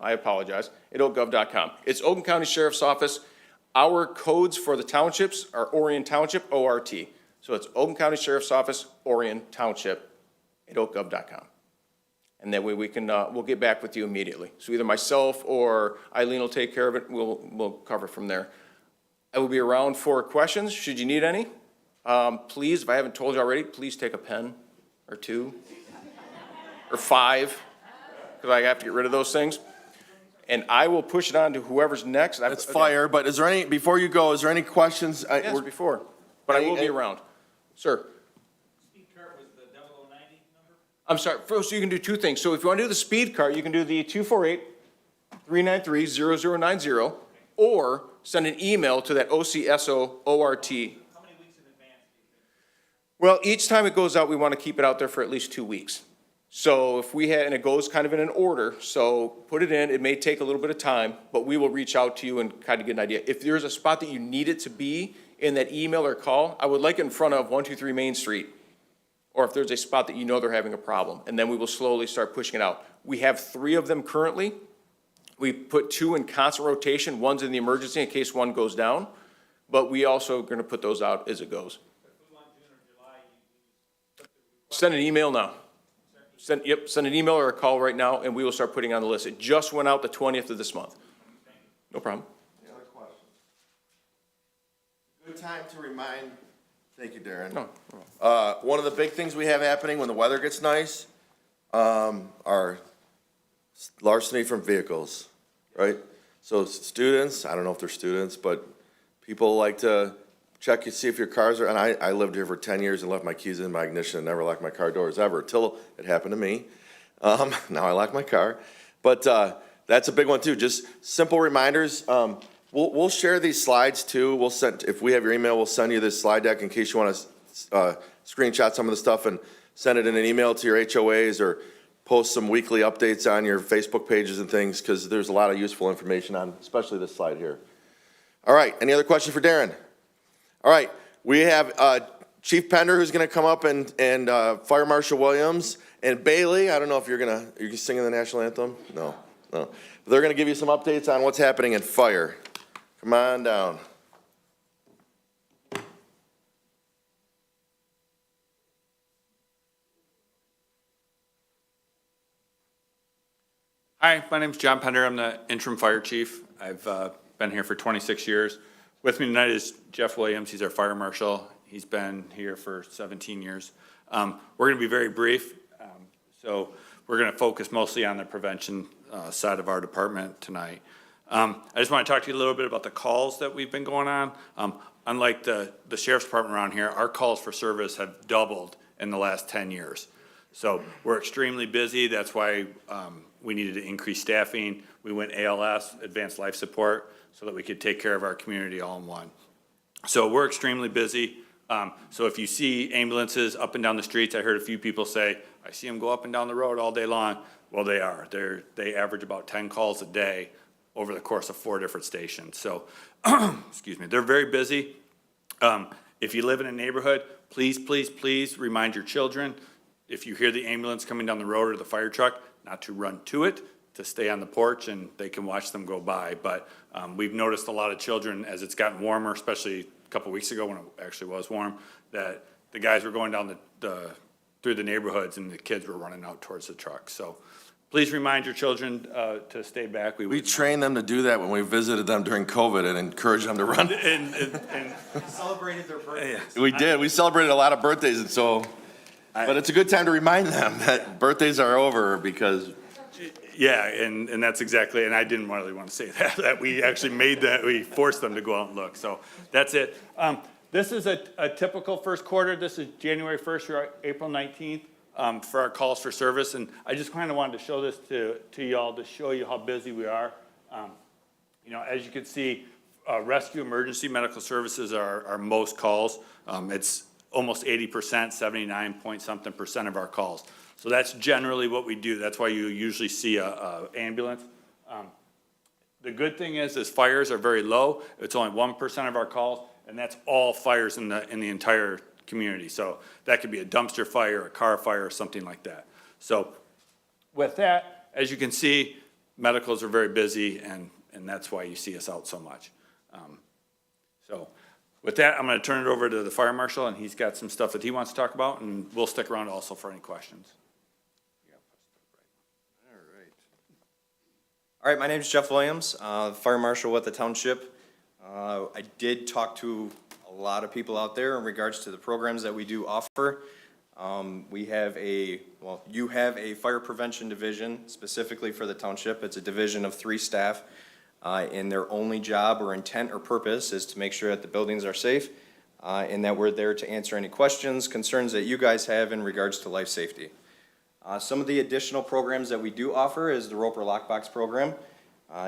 I apologize, at oakgov.com. It's Oakland County Sheriff's Office. Our codes for the townships are Orion Township, ORT. So it's Oakland County Sheriff's Office, Orion Township, at oakgov.com. And that way we can, we'll get back with you immediately. So either myself or Eileen will take care of it. We'll cover from there. I will be around for questions, should you need any. Please, if I haven't told you already, please take a pen or 2 or 5, because I have to get rid of those things. And I will push it on to whoever's next. That's fire, but is there any, before you go, is there any questions? Yes, before, but I will be around. Sir? Speed cart was the 0090 number? I'm sorry, so you can do 2 things. So if you want to do the speed cart, you can do the 248-393-0090, or send an email to that OCSOORT. How many weeks in advance do you think? Well, each time it goes out, we want to keep it out there for at least 2 weeks. So if we had, and it goes kind of in an order, so put it in, it may take a little bit of time, but we will reach out to you and kind of get an idea. If there's a spot that you need it to be in that email or call, I would like it in front of 123 Main Street. Or if there's a spot that you know they're having a problem, and then we will slowly start pushing it out. We have 3 of them currently. We put 2 in constant rotation. One's in the emergency in case one goes down, but we also are going to put those out as it goes. If we want June or July, Send an email now. Send an email or a call right now, and we will start putting on the list. It just went out the 20th of this month. No problem. Any other questions? Good time to remind, thank you, Darren. No. One of the big things we have happening when the weather gets nice, are larceny from vehicles, right? So students, I don't know if they're students, but people like to check, you see if your cars are, and I lived here for 10 years and left my keys in my ignition and never locked my car doors ever, till it happened to me. Now I lock my car. But that's a big one too, just simple reminders. We'll share these slides too. We'll send, if we have your email, we'll send you this slide deck in case you want to screenshot some of the stuff and send it in an email to your HOAs or post some weekly updates on your Facebook pages and things, because there's a lot of useful information on, especially this slide here. All right, any other questions for Darren? All right, we have Chief Pender who's gonna come up and Fire Marshal Williams and Bailey. I don't know if are you singing the national anthem? No. They're gonna give you some updates on what's happening in fire. Come on down. Hi, my name's John Pender. I'm the interim fire chief. I've been here for 26 years. With me tonight is Jeff Williams. He's our fire marshal. He's been here for 17 years. We're going to be very brief. So we're going to focus mostly on the prevention side of our department tonight. I just want to talk to you a little bit about the calls that we've been going on. Unlike the sheriff's department around here, our calls for service have doubled in the last 10 years. So we're extremely busy. That's why we needed to increase staffing. We went ALS, Advanced Life Support, so that we could take care of our community all in one. So we're extremely busy. So if you see ambulances up and down the streets, I heard a few people say, I see them go up and down the road all day long. Well, they are. They average about 10 calls a day over the course of 4 different stations. So, excuse me, they're very busy. If you live in a neighborhood, please, please, please remind your children, if you hear the ambulance coming down the road or the fire truck, not to run to it, to stay on the porch and they can watch them go by. But we've noticed a lot of children as it's gotten warmer, especially a couple weeks ago when it actually was warm, that the guys were going down through the neighborhoods and the kids were running out towards the truck. So please remind your children to stay back. We trained them to do that when we visited them during COVID and encouraged them to run. And Celebrated their birthday. We did. We celebrated a lot of birthdays, and so, but it's a good time to remind them that birthdays are over because. yeah, and that's exactly, and I didn't really want to say that we actually made that, we forced them to go out and look. So that's it. This is a typical first quarter. This is January 1st through April 19th for our calls for service. And I just kind of wanted to show this to y'all to show you how busy we are. You know, as you can see, rescue emergency medical services are most calls. It's almost 80%, 79 point something percent of our calls. So that's generally what we do. That's why you usually see a ambulance. The good thing is fires are very low. It's only 1% of our calls, and that's all fires in the entire community. So that could be a dumpster fire, a car fire, or something like that. So with that, as you can see, medicals are very busy, and that's why you see us out so much. So with that, I'm going to turn it over to the fire marshal, and he's got some stuff that he wants to talk about, and we'll stick around also for any questions. All right, my name is Jeff Williams, fire marshal with the township. I did talk to a lot of people out there in regards to the programs that we do offer. You have a fire prevention division specifically for the township. It's a division of 3 staff, and their only job or intent or purpose is to make sure that the buildings are safe, and that we're there to answer any questions, concerns that you guys have in regards to life safety. Some of the additional programs that we do offer is the Roper Lockbox program.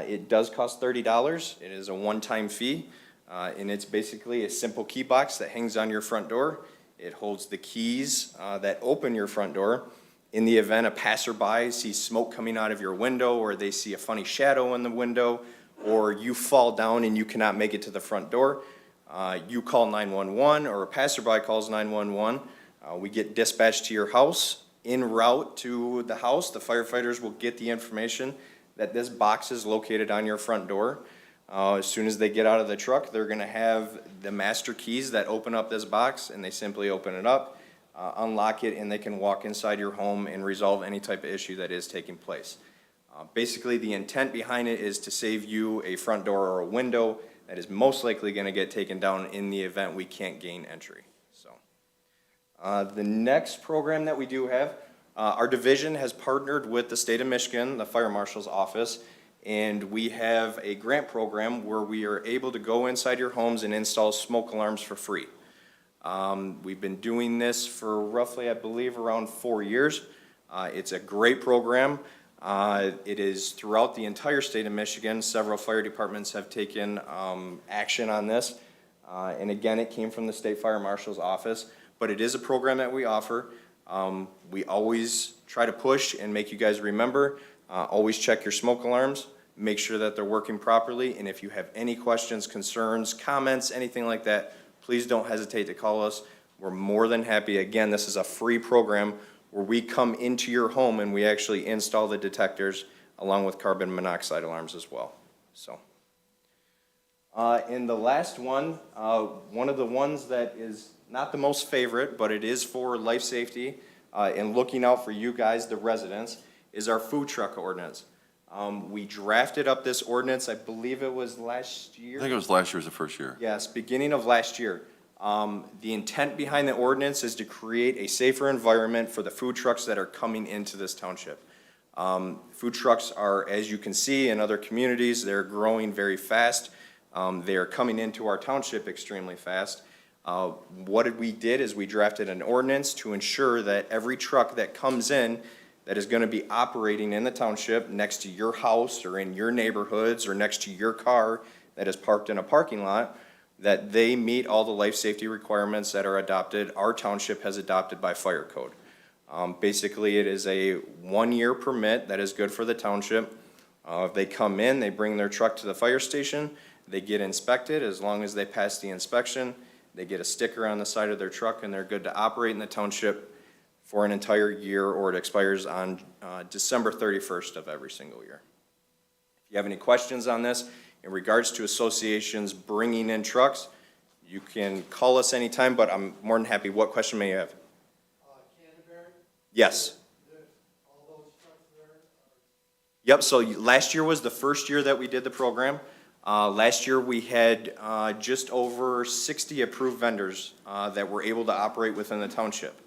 It does cost $30. It is a one-time fee, and it's basically a simple key box that hangs on your front door. It holds the keys that open your front door. In the event a passerby sees smoke coming out of your window, or they see a funny shadow in the window, or you fall down and you cannot make it to the front door, you call 911, or a passerby calls 911. We get dispatched to your house. En route to the house, the firefighters will get the information that this box is located on your front door. As soon as they get out of the truck, they're gonna have the master keys that open up this box, and they simply open it up, unlock it, and they can walk inside your home and resolve any type of issue that is taking place. Basically, the intent behind it is to save you a front door or a window that is most likely gonna get taken down in the event we can't gain entry. The next program that we do have, our division has partnered with the state of Michigan, the fire marshal's office, And we have a grant program where we are able to go inside your homes and install smoke alarms for free. We've been doing this for roughly, I believe, around 4 years. It's a great program. It is throughout the entire state of Michigan. Several fire departments have taken action on this. And again, it came from the State Fire Marshal's office. But it is a program that we offer. We always try to push and make you guys remember. Always check your smoke alarms. Make sure that they're working properly. And if you have any questions, concerns, comments, anything like that, please don't hesitate to call us. We're more than happy. Again, this is a free program where we come into your home and we actually install the detectors along with carbon monoxide alarms as well. So, and the last one, one of the ones that is not the most favorite, but it is for life safety and looking out for you guys, the residents, is our food truck ordinance. We drafted up this ordinance, I believe it was last year. I think it was last year was the first year. Yes, beginning of last year. The intent behind the ordinance is to create a safer environment for the food trucks that are coming into this township. Food trucks are, as you can see in other communities, they're growing very fast. They are coming into our township extremely fast. What we did is we drafted an ordinance to ensure that every truck that comes in that is going to be operating in the township next to your house or in your neighborhoods or next to your car that is parked in a parking lot, that they meet all the life safety requirements that are adopted, our township has adopted by fire code. Basically, it is a 1-year permit that is good for the township. If they come in, they bring their truck to the fire station, they get inspected. As long as they pass the inspection, they get a sticker on the side of their truck and they're good to operate in the township for an entire year, or it expires on December 31st of every single year. If you have any questions on this in regards to associations bringing in trucks, you can call us anytime, but I'm more than happy. What question may you have? Canterbury, Yes. all those trucks there are. Yep, so last year was the first year that we did the program. Last year we had just over 60 approved vendors that were able to operate within the township.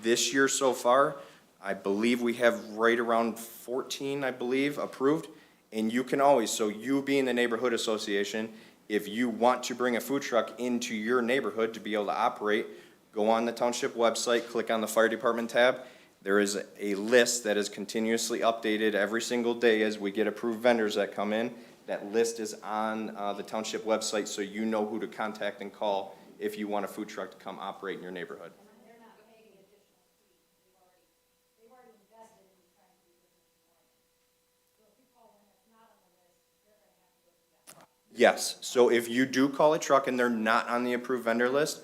This year so far, I believe we have right around 14, I believe, approved. And you can always, so you being the neighborhood association, if you want to bring a food truck into your neighborhood to be able to operate, go on the township website, click on the fire department tab. There is a list that is continuously updated every single day as we get approved vendors that come in. That list is on the township website, so you know who to contact and call if you want a food truck to come operate in your neighborhood. They're not paying additional fees. They've already invested in trying to do business in Orion. So if you call one that's not on the list, they're gonna have to go through that process. Yes, so if you do call a truck and they're not on the approved vendor list,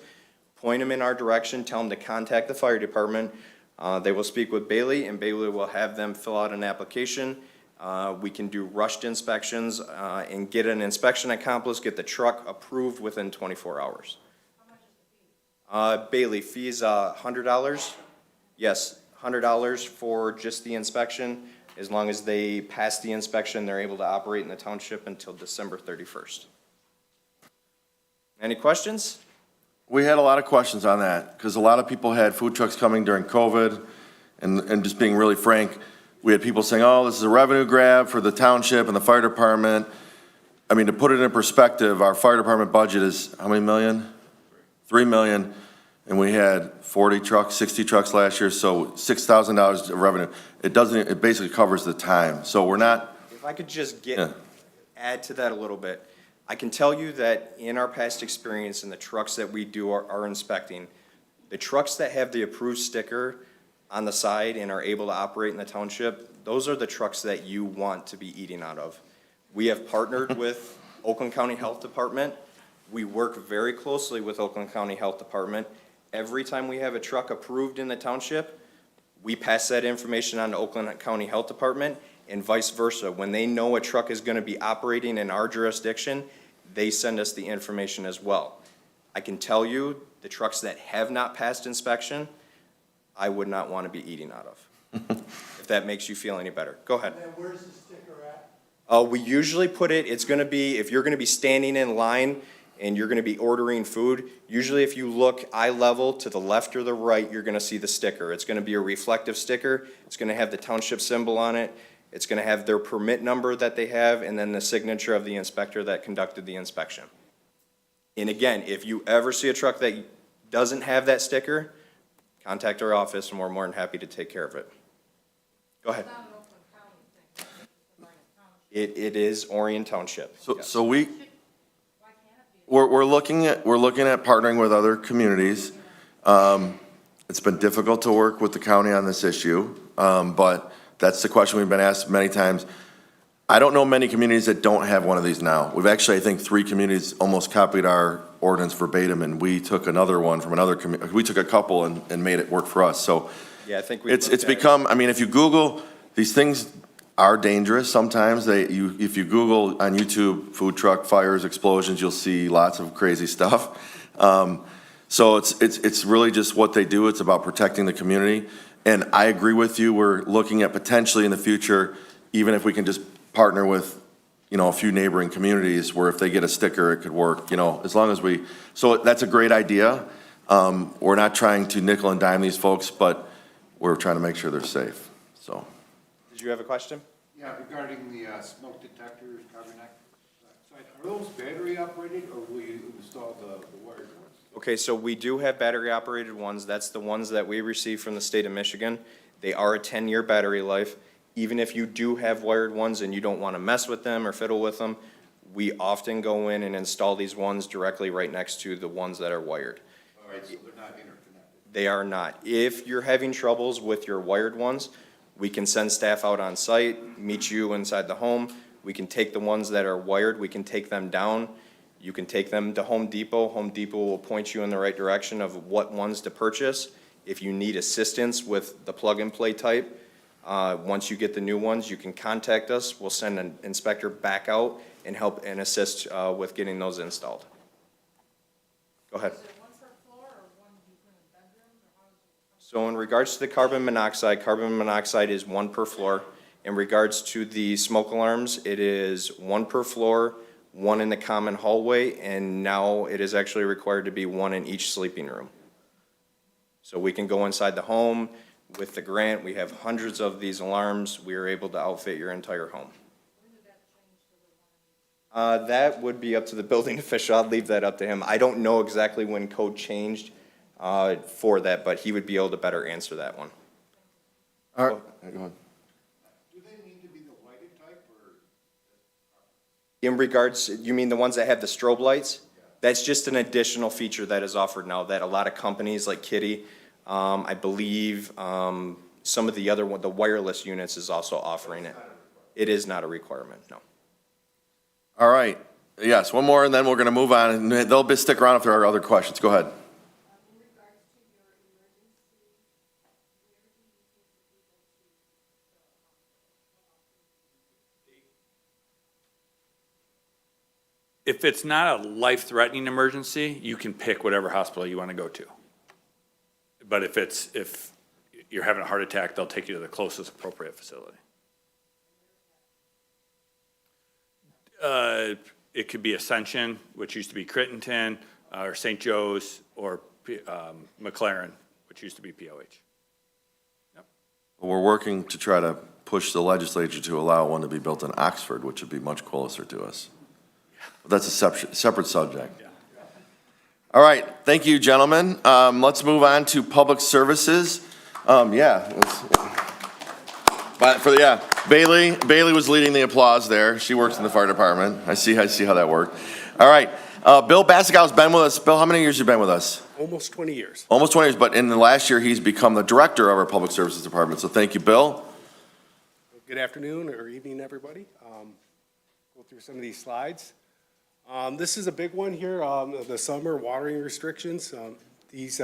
point them in our direction, tell them to contact the fire department. They will speak with Bailey, and Bailey will have them fill out an application. We can do rushed inspections and get an inspection accomplished, get the truck approved within 24 hours. How much is the fee? Bailey, fees $100. Yes, $100 for just the inspection. As long as they pass the inspection, they're able to operate in the township until December 31st. Any questions? We had a lot of questions on that, because a lot of people had food trucks coming during COVID, and just being really frank, we had people saying, oh, this is a revenue grab for the township and the fire department. I mean, to put it in perspective, our fire department budget is how many million? 3 million, and we had 40 trucks, 60 trucks last year, so $6,000 of revenue. It basically covers the time, so we're not. If I could just Yeah. add to that a little bit. I can tell you that in our past experience in the trucks that we do are inspecting, the trucks that have the approved sticker on the side and are able to operate in the township, those are the trucks that you want to be eating out of. We have partnered with Oakland County Health Department. We work very closely with Oakland County Health Department. Every time we have a truck approved in the township, we pass that information on to Oakland County Health Department, and vice versa. When they know a truck is gonna be operating in our jurisdiction, they send us the information as well. I can tell you, the trucks that have not passed inspection, I would not want to be eating out of. If that makes you feel any better. Go ahead. And then where's the sticker at? We usually put it, it's gonna be, if you're gonna be standing in line and you're gonna be ordering food, usually if you look eye level to the left or the right, you're gonna see the sticker. It's gonna be a reflective sticker. It's gonna have the township symbol on it. It's gonna have their permit number that they have, and then the signature of the inspector that conducted the inspection. And again, if you ever see a truck that doesn't have that sticker, contact our office, and we're more than happy to take care of it. Go ahead. It is Orion Township. So, yes. so we're looking at partnering with other communities. It's been difficult to work with the county on this issue, but that's the question we've been asked many times. I don't know many communities that don't have one of these now. We've actually, I think, 3 communities almost copied our ordinance verbatim, and we took another one from another community. We took a couple and made it work for us, so. Yeah, I think we. It's become, I mean, if you Google, these things are dangerous sometimes. If you Google on YouTube, food truck fires, explosions, you'll see lots of crazy stuff. So it's really just what they do. It's about protecting the community. And I agree with you. We're looking at potentially in the future, even if we can just partner with, a few neighboring communities where if they get a sticker, it could work, as long as so that's a great idea. We're not trying to nickel and dime these folks, but we're trying to make sure they're safe, so. Did you have a question? Yeah, regarding the smoke detectors, carbon monoxide, are those battery operated or will you install the wired ones? Okay, so we do have battery-operated ones. That's the ones that we receive from the state of Michigan. They are a 10-year battery life. Even if you do have wired ones and you don't want to mess with them or fiddle with them, we often go in and install these ones directly right next to the ones that are wired. All right, so they're not interconnected. They are not. If you're having troubles with your wired ones, we can send staff out on site, meet you inside the home. We can take the ones that are wired, we can take them down. You can take them to Home Depot. Home Depot will point you in the right direction of what ones to purchase. If you need assistance with the plug-and-play type, once you get the new ones, you can contact us. We'll send an inspector back out and help and assist with getting those installed. Go ahead. Is it one per floor or one you put in bedrooms or how is it? So in regards to the carbon monoxide is 1 per floor. In regards to the smoke alarms, it is 1 per floor, 1 in the common hallway, and now it is actually required to be 1 in each sleeping room. So we can go inside the home. With the grant, we have hundreds of these alarms. We are able to outfit your entire home. That would be up to the building official. I'll leave that up to him. I don't know exactly when code changed for that, but he would be able to better answer that one. All right, go ahead. Do they need to be the lighted type or? In regards, you mean the ones that have the strobe lights? That's just an additional feature that is offered now that a lot of companies like Kitty, I believe, some of the other one, the wireless units is also offering it. It is not a requirement, no. All right, yes, one more, and then we're gonna move on, and they'll stick around if there are other questions. Go ahead. In regards to your emergency, where do you think the If it's not a life-threatening emergency, you can pick whatever hospital you want to go to. But if you're having a heart attack, they'll take you to the closest appropriate facility. It could be Ascension, which used to be Crittenton, or St. Joe's, or McLaren, which used to be POH. We're working to try to push the legislature to allow one to be built in Oxford, which would be much closer to us. But that's a separate subject. All right, thank you, gentlemen. Let's move on to public services. Bailey was leading the applause there. She works in the fire department. I see how that worked. All right, Bill Basikow's been with us. Bill, how many years have you been with us? Almost 20 years. Almost 20 years, but in the last year, he's become the director of our public services department. So thank you, Bill. Good afternoon or evening, everybody. Go through some of these slides. This is a big one here, the summer watering restrictions. This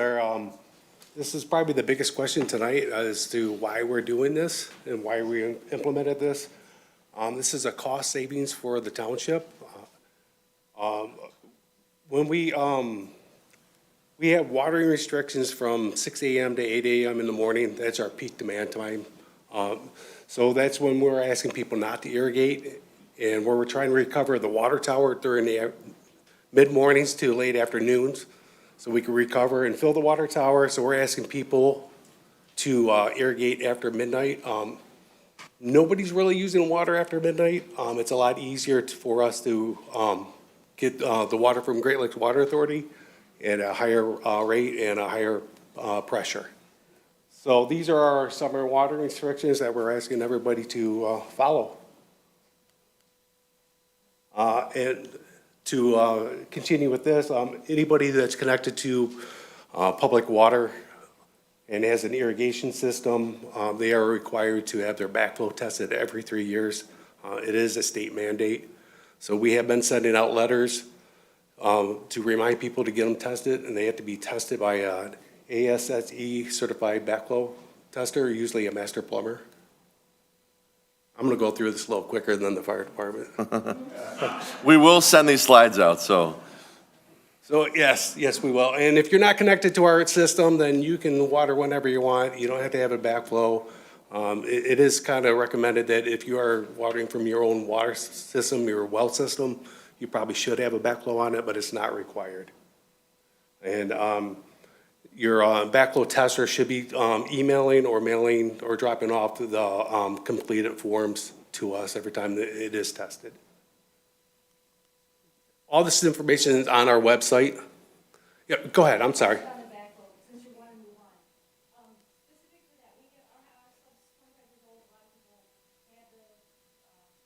is probably the biggest question tonight as to why we're doing this and why we implemented this. This is a cost savings for the township. When we have watering restrictions from 6 a.m. to 8 a.m. in the morning. That's our peak demand time. So that's when we're asking people not to irrigate, and where we're trying to recover the water tower during the mid-mornings to late afternoons, so we can recover and fill the water tower. So we're asking people to irrigate after midnight. Nobody's really using water after midnight. It's a lot easier for us to get the water from Great Lakes Water Authority at a higher rate and a higher pressure. So these are our summer water restrictions that we're asking everybody to follow. And to continue with this, anybody that's connected to public water and has an irrigation system, they are required to have their backflow tested every 3 years. It is a state mandate. So we have been sending out letters to remind people to get them tested, and they have to be tested by an ASSE certified backflow tester, usually a master plumber. I'm gonna go through this a little quicker than the fire department. We will send these slides out, so. So yes, we will. And if you're not connected to our system, then you can water whenever you want. You don't have to have a backflow. It is kind of recommended that if you are watering from your own water system, your well system, you probably should have a backflow on it, but it's not required. And your backflow tester should be emailing or mailing or dropping off the completed forms to us every time that it is tested. All this information is on our website. Yeah, go ahead, I'm sorry. On the backflow, since you want to move on, specific to that, we get our house, 25 years old, a lot of people had the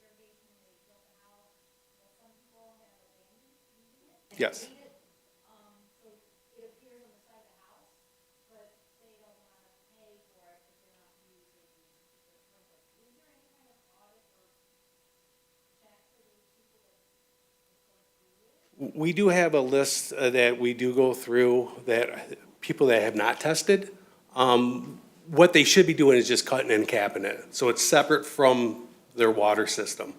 irrigation, they built the house, but some people have abandoned using it. and Yes. hate it. So it appears on the side of the house, but they don't want to pay for it if they're not using the sprinkler. Is there any kind of audit or check for those people that We do have a list that we do go through that people that have not tested. What they should be doing is just cutting and capping it. So it's separate from their water system.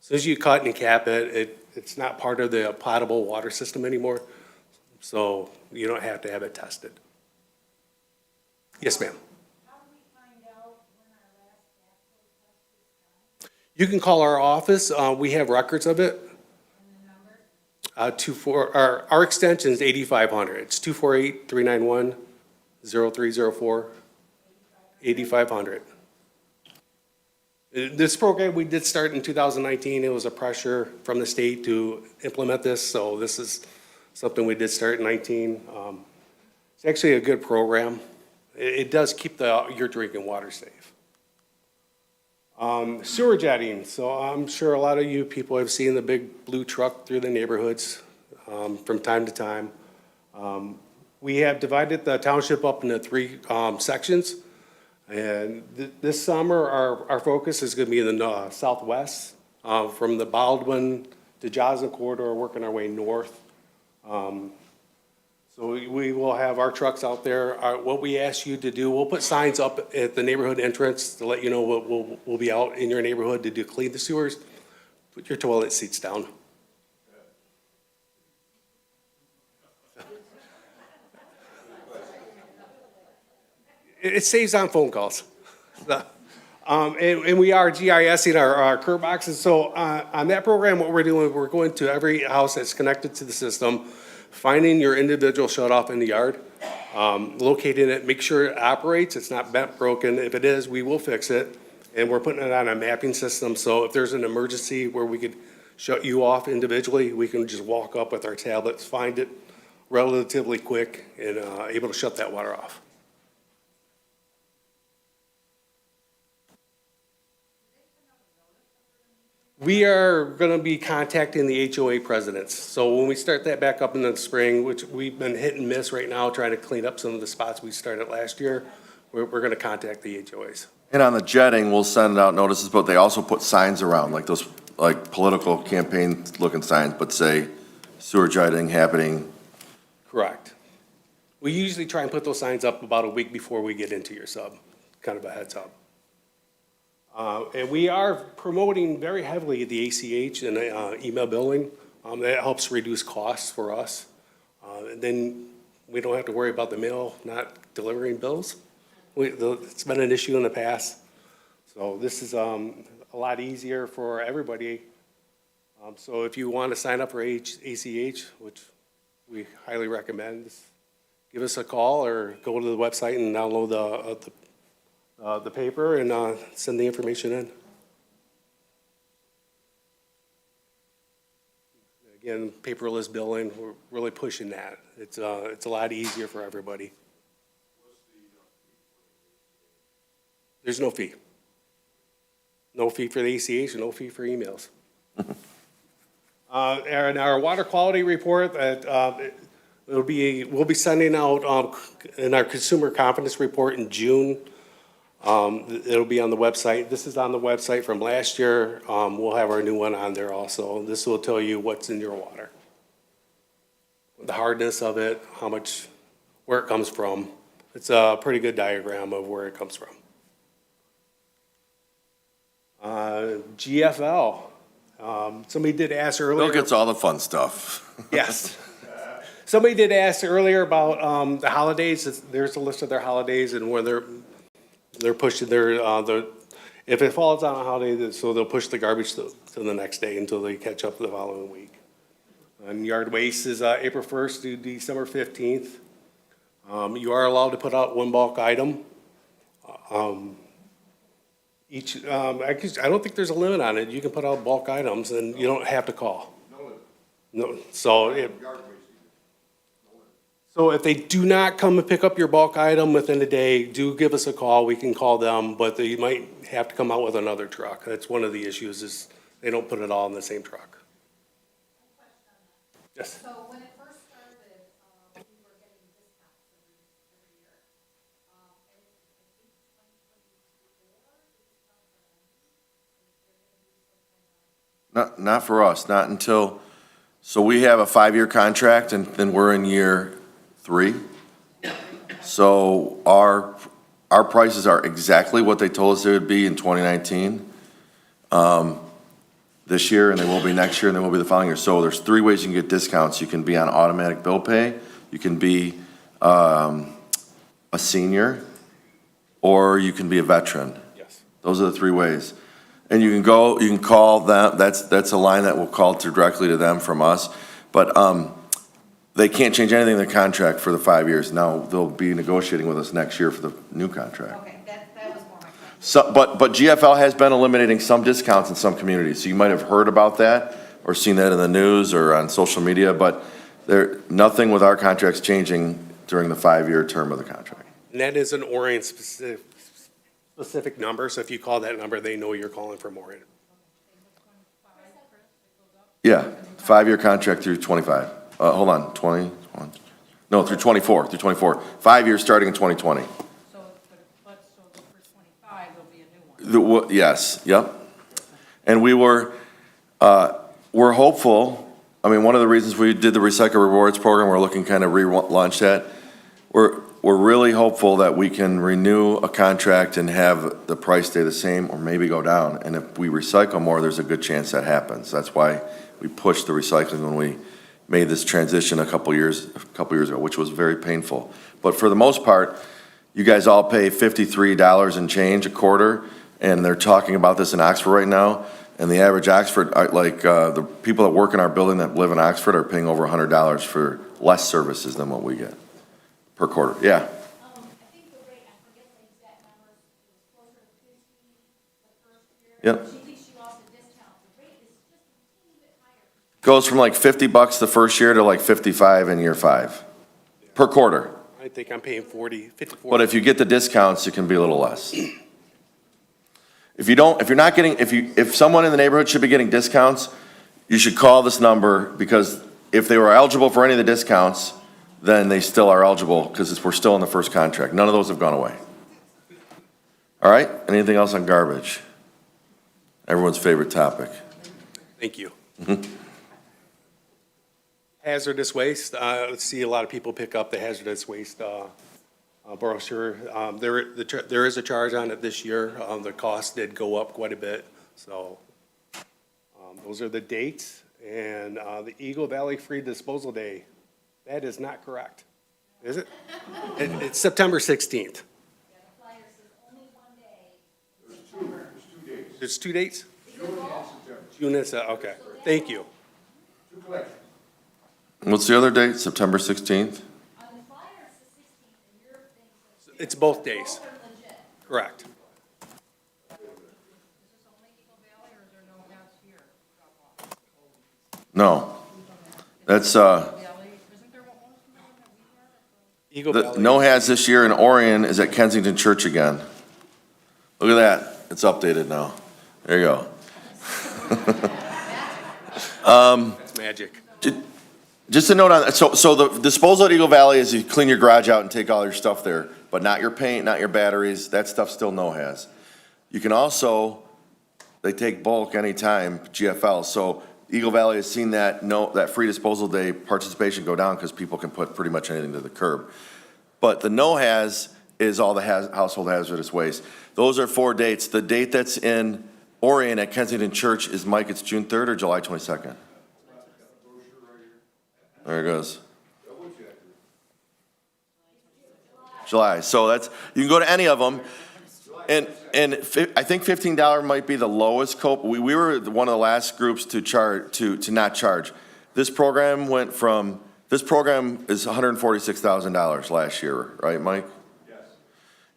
As soon as you cut and cap it, it's not part of the potable water system anymore. So you don't have to have it tested. Yes, ma'am. How do we find out when our last backflow test is done? You can call our office. We have records of it. And the number? Our extension is 8500. It's 248-391-0304, 8500. This program, we did start in 2019. It was a pressure from the state to implement this, so this is something we did start in 19. It's actually a good program. It does keep your drinking water safe. Sewer jetting, so I'm sure a lot of you people have seen the big blue truck through the neighborhoods from time to time. We have divided the township up into 3 sections. And this summer, our focus is gonna be in the southwest, from the Baldwin to Joslin corridor, working our way north. So we will have our trucks out there. What we ask you to do, we'll put signs up at the neighborhood entrance to let you know what we'll be out in your neighborhood to do clean the sewers. Put your toilet seats down. It saves on phone calls. And we are GISing our curb boxes. So on that program, what we're doing, we're going to every house that's connected to the system, finding your individual shut-off in the yard, locating it, make sure it operates, it's not bent, broken. If it is, we will fix it. And we're putting it on a mapping system, so if there's an emergency where we could shut you off individually, we can just walk up with our tablets, find it relatively quick, and able to shut that water off. We are gonna be contacting the HOA presidents. So when we start that back up in the spring, which we've been hit and miss right now, trying to clean up some of the spots we started last year, we're gonna contact the HOAs. And on the jetting, we'll send out notices, but they also put signs around, like those, like political campaign looking signs, but say sewer jetting happening. Correct. We usually try and put those signs up about a week before we get into your sub, kind of a heads up. And we are promoting very heavily the ACH and email billing. That helps reduce costs for us. And then we don't have to worry about the mail not delivering bills. It's been an issue in the past. So this is a lot easier for everybody. So if you want to sign up for ACH, which we highly recommend, give us a call or go to the website and download the paper and send the information in. Again, paperless billing, we're really pushing that. It's a lot easier for everybody. There's no fee. No fee for the ACH, no fee for emails. And our water quality report, we'll be sending out, in our consumer confidence report in June. It'll be on the website. This is on the website from last year. We'll have our new one on there also. This will tell you what's in your water. The hardness of it, how much, where it comes from. It's a pretty good diagram of where it comes from. GFL, somebody did ask earlier. Bill gets all the fun stuff. Yes. Somebody did ask earlier about the holidays. There's a list of their holidays and where they're pushing if it falls on a holiday, so they'll push the garbage to the next day until they catch up the following week. And yard waste is April 1st to December 15th. You are allowed to put out one bulk item. I don't think there's a limit on it. You can put out bulk items and you don't have to call. No, so if they do not come and pick up your bulk item within a day, do give us a call. We can call them, but they might have to come out with another truck. That's one of the issues is they don't put it all in the same truck. Yes. So when it first started, we were getting discounts every year. And I think 2024, Not for us, not until, so we have a 5-year contract and then we're in year 3. So our prices are exactly what they told us they would be in 2019. This year, and they will be next year, and they will be the following year. So there's 3 ways you can get discounts. You can be on automatic bill pay, you can be a senior, or you can be a veteran. Yes. Those are the 3 ways. And you can call them, that's a line that will call directly to them from us. But they can't change anything in the contract for the 5 years. Now, they'll be negotiating with us next year for the new contract. Okay, that was more my question. So, but GFL has been eliminating some discounts in some communities, so you might have heard about that or seen that in the news or on social media, but nothing with our contracts changing during the 5-year term of the contract. And that is an Orion specific number, so if you call that number, they know you're calling from Orion. Yeah, 5-year contract through 25. Hold on, 21, no, through 24, 5 years starting in 2020. So for 25, there'll be a new one. Yes, yep. And we're hopeful, I mean, one of the reasons we did the Recycle Rewards program, we're looking kind of relaunch that. We're really hopeful that we can renew a contract and have the price stay the same or maybe go down. And if we recycle more, there's a good chance that happens. That's why we pushed the recycling when we made this transition a couple years ago, which was very painful. But for the most part, you guys all pay $53 and change a quarter, and they're talking about this in Oxford right now. And the average Oxford, the people that work in our building that live in Oxford are paying over $100 for less services than what we get per quarter. Yeah. I think the rate, I forget the exact numbers, it was closer to 50 the first year. Yep. She thinks she lost a discount. The rate is just a teeny bit higher. Goes from like $50 the first year to like 55 in year 5 per quarter. I think I'm paying 54. But if you get the discounts, it can be a little less. If someone in the neighborhood should be getting discounts, you should call this number, because if they were eligible for any of the discounts, then they still are eligible, because we're still in the first contract. None of those have gone away. All right, anything else on garbage? Everyone's favorite topic. Thank you. Hazardous waste, see a lot of people pick up the hazardous waste brochure. There is a charge on it this year. The cost did go up quite a bit, so those are the dates. And the Eagle Valley Free Disposal Day, that is not correct, is it? It's September 16th. Yeah, the flyer says only one day. There's 2 dates? June and September, okay, thank you. What's the other date? September 16th? On the flyer, it's the 16th, and your thing says It's both days, both are legit. correct. No. That's, Eagle the Valley. no has this year in Orion is at Kensington Church again. Look at that. It's updated now. There you go. It's magic. Just a note on, so the disposal at Eagle Valley is you clean your garage out and take all your stuff there, but not your paint, not your batteries, that stuff still no has. You can also, they take bulk anytime, GFL, so Eagle Valley has seen that free disposal day participation go down because people can put pretty much anything to the curb. But the no has is all the household hazardous waste. Those are 4 dates. The date that's in Orion at Kensington Church is, Mike, it's June 3rd or July 22nd? There it goes. July, so that's, you can go to any of them, and I think $15 might be the lowest we were one of the last groups to not charge. This program is $146,000 last year, right, Mike? Yes.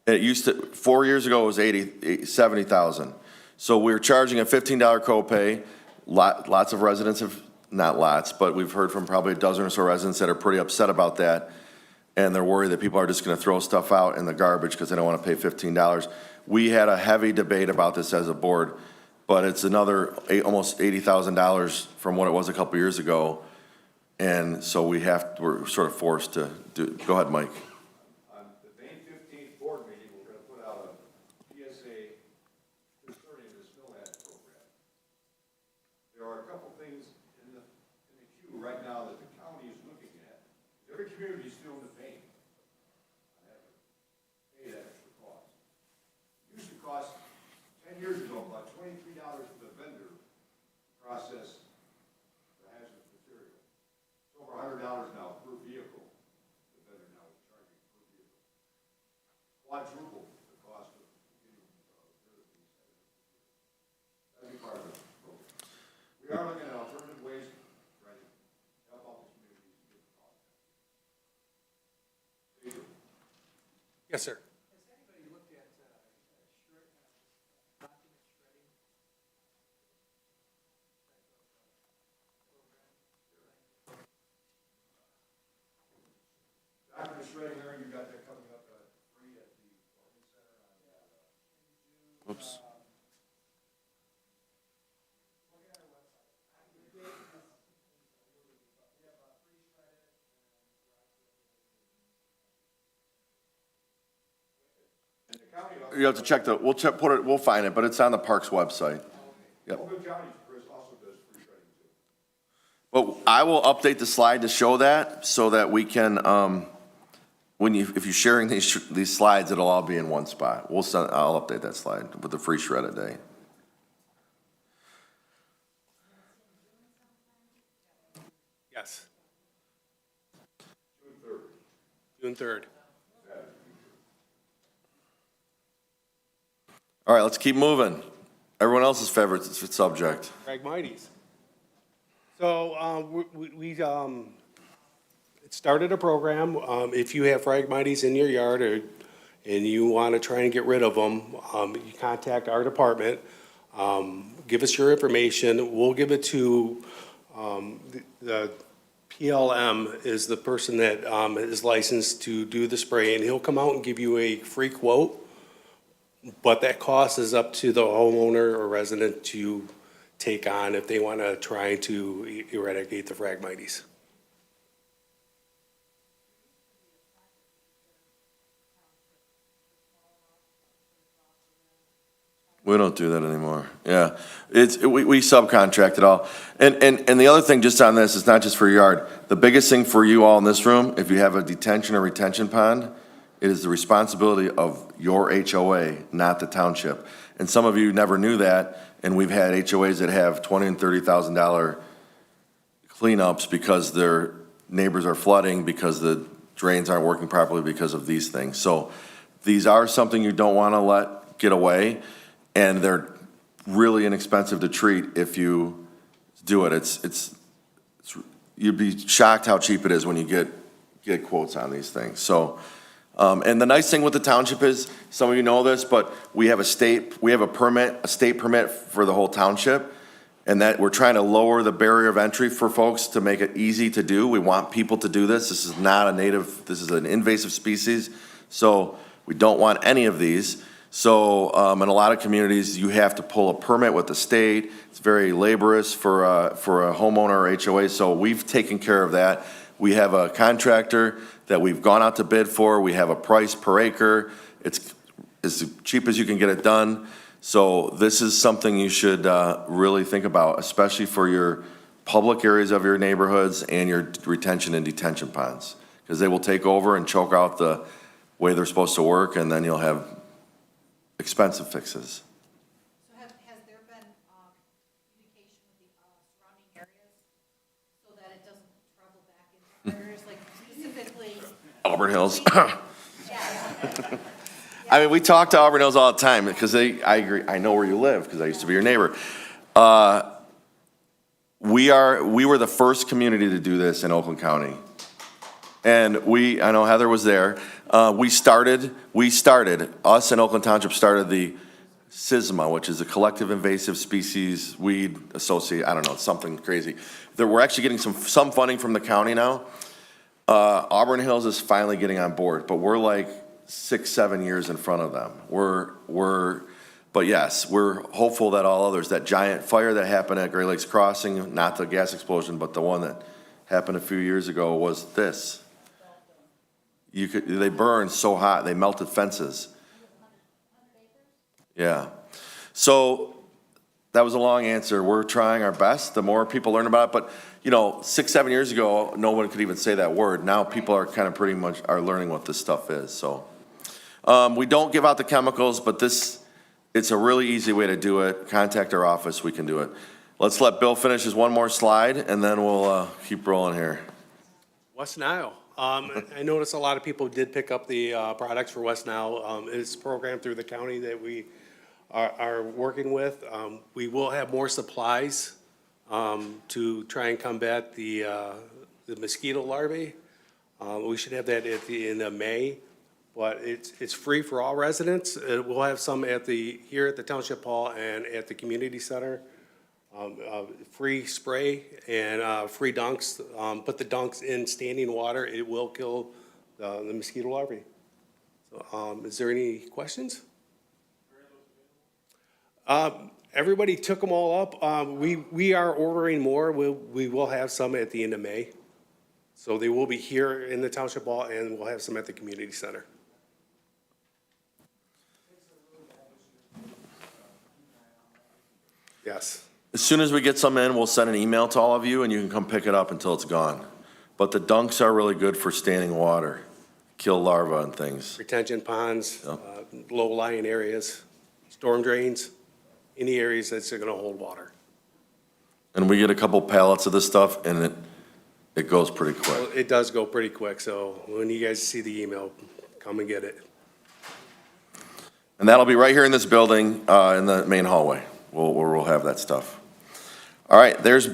It used to, 4 years ago, it was 70,000. So we're charging a $15 copay. Lots of residents have, not lots, but we've heard from probably a dozen or so residents that are pretty upset about that. And they're worried that people are just gonna throw stuff out in the garbage because they don't wanna pay $15. We had a heavy debate about this as a board, but it's another almost $80,000 from what it was a couple years ago. And so we're sort of forced to do, go ahead, Mike. On the May 15th board meeting, we're gonna put out a PSA concerning the snowhead program. There are a couple things in the queue right now that the county is looking at. Every community is feeling the pain. I have to pay that extra cost. It used to cost, 10 years ago, about $23 for the vendor to process the hazardous material. It's over $100 now per vehicle. The vendor now is charging per vehicle. Quadruple the cost of getting rid of these hazardous materials. That'd be part of the program. We are looking at alternative ways to try to help out the communities get the cost down. Yes, sir. Document shredding, Aaron, you got that coming up free at the Walking Center on Oops. You have to check we'll find it, but it's on the parks website. Yep. Oakland County, Chris, also does free shredding too. But I will update the slide to show that, so that we can, if you're sharing these slides, it'll all be in one spot. I'll update that slide with the free shredded day. Yes. June 3rd. All right, let's keep moving. Everyone else's favorite subject. Phragmites. So, we started a program. If you have Phragmites in your yard and you want to try and get rid of them, you contact our department. Give us your information. We'll give it to, the PLM is the person that, is licensed to do the spray, and he'll come out and give you a free quote. But that cost is up to the homeowner or resident to take on if they want to try to eradicate the Phragmites. We don't do that anymore. Yeah, we subcontract it all. And the other thing just on this, it's not just for your yard. The biggest thing for you all in this room, if you have a detention or retention pond, it is the responsibility of your HOA, not the township. And some of you never knew that, and we've had HOAs that have $20,000 and $30,000 cleanups because their neighbors are flooding, because the drains aren't working properly because of these things. So these are something you don't want to let get away, and they're really inexpensive to treat if you do it. You'd be shocked how cheap it is when you get quotes on these things. So. And the nice thing with the township is, some of you know this, but we have a state permit for the whole township. And that we're trying to lower the barrier of entry for folks to make it easy to do. We want people to do this. This is not a native, this is an invasive species. So we don't want any of these. So in a lot of communities, you have to pull a permit with the state. It's very laborious for a homeowner or HOA, so we've taken care of that. We have a contractor that we've gone out to bid for. We have a price per acre. It's as cheap as you can get it done. So this is something you should really think about, especially for your public areas of your neighborhoods and your retention and detention ponds, because they will take over and choke out the way they're supposed to work, and then you'll have expensive fixes. So has there been, communication with the, surrounding areas so that it doesn't travel back into areas, like specifically? Auburn Hills. I mean, we talk to Auburn Hills all the time because I agree, I know where you live because I used to be your neighbor. We were the first community to do this in Oakland County. And I know Heather was there. Us in Oakland Township started the SISMA, which is a collective invasive species weed associate, I don't know, it's something crazy. We're actually getting some funding from the county now. Auburn Hills is finally getting on board, but we're like 6-7 years in front of them. But yes, we're hopeful that all others, that giant fire that happened at Great Lakes Crossing, not the gas explosion, but the one that happened a few years ago was this. They burned so hot, they melted fences. Yeah. So that was a long answer. We're trying our best. The more people learn about it, but 6-7 years ago, no one could even say that word. Now people are kind of pretty much are learning what this stuff is. So we don't give out the chemicals, but it's a really easy way to do it. Contact our office, we can do it. Let's let Bill finish his one more slide, and then we'll keep rolling here. West Nile. I noticed a lot of people did pick up the products for West Nile. It's a program through the county that we are working with. We will have more supplies to try and combat the mosquito larvae. We should have that at the end of May, but it's free for all residents. We'll have some here at the Township Hall and at the community center. Free spray and free dunks. Put the dunks in standing water. It will kill the mosquito larvae. So, is there any questions? Everybody took them all up. We are ordering more. We will have some at the end of May. So they will be here in the Township Hall, and we'll have some at the community center. Yes. As soon as we get some in, we'll send an email to all of you, and you can come pick it up until it's gone. But the dunks are really good for standing water, kill larvae and things. Retention ponds, Yep. Low-lying areas, storm drains, any areas that's gonna hold water. And we get a couple pallets of this stuff, and it goes pretty quick. Well, it does go pretty quick, so when you guys see the email, come and get it. And that'll be right here in this building, in the main hallway, where we'll have that stuff. All right, there's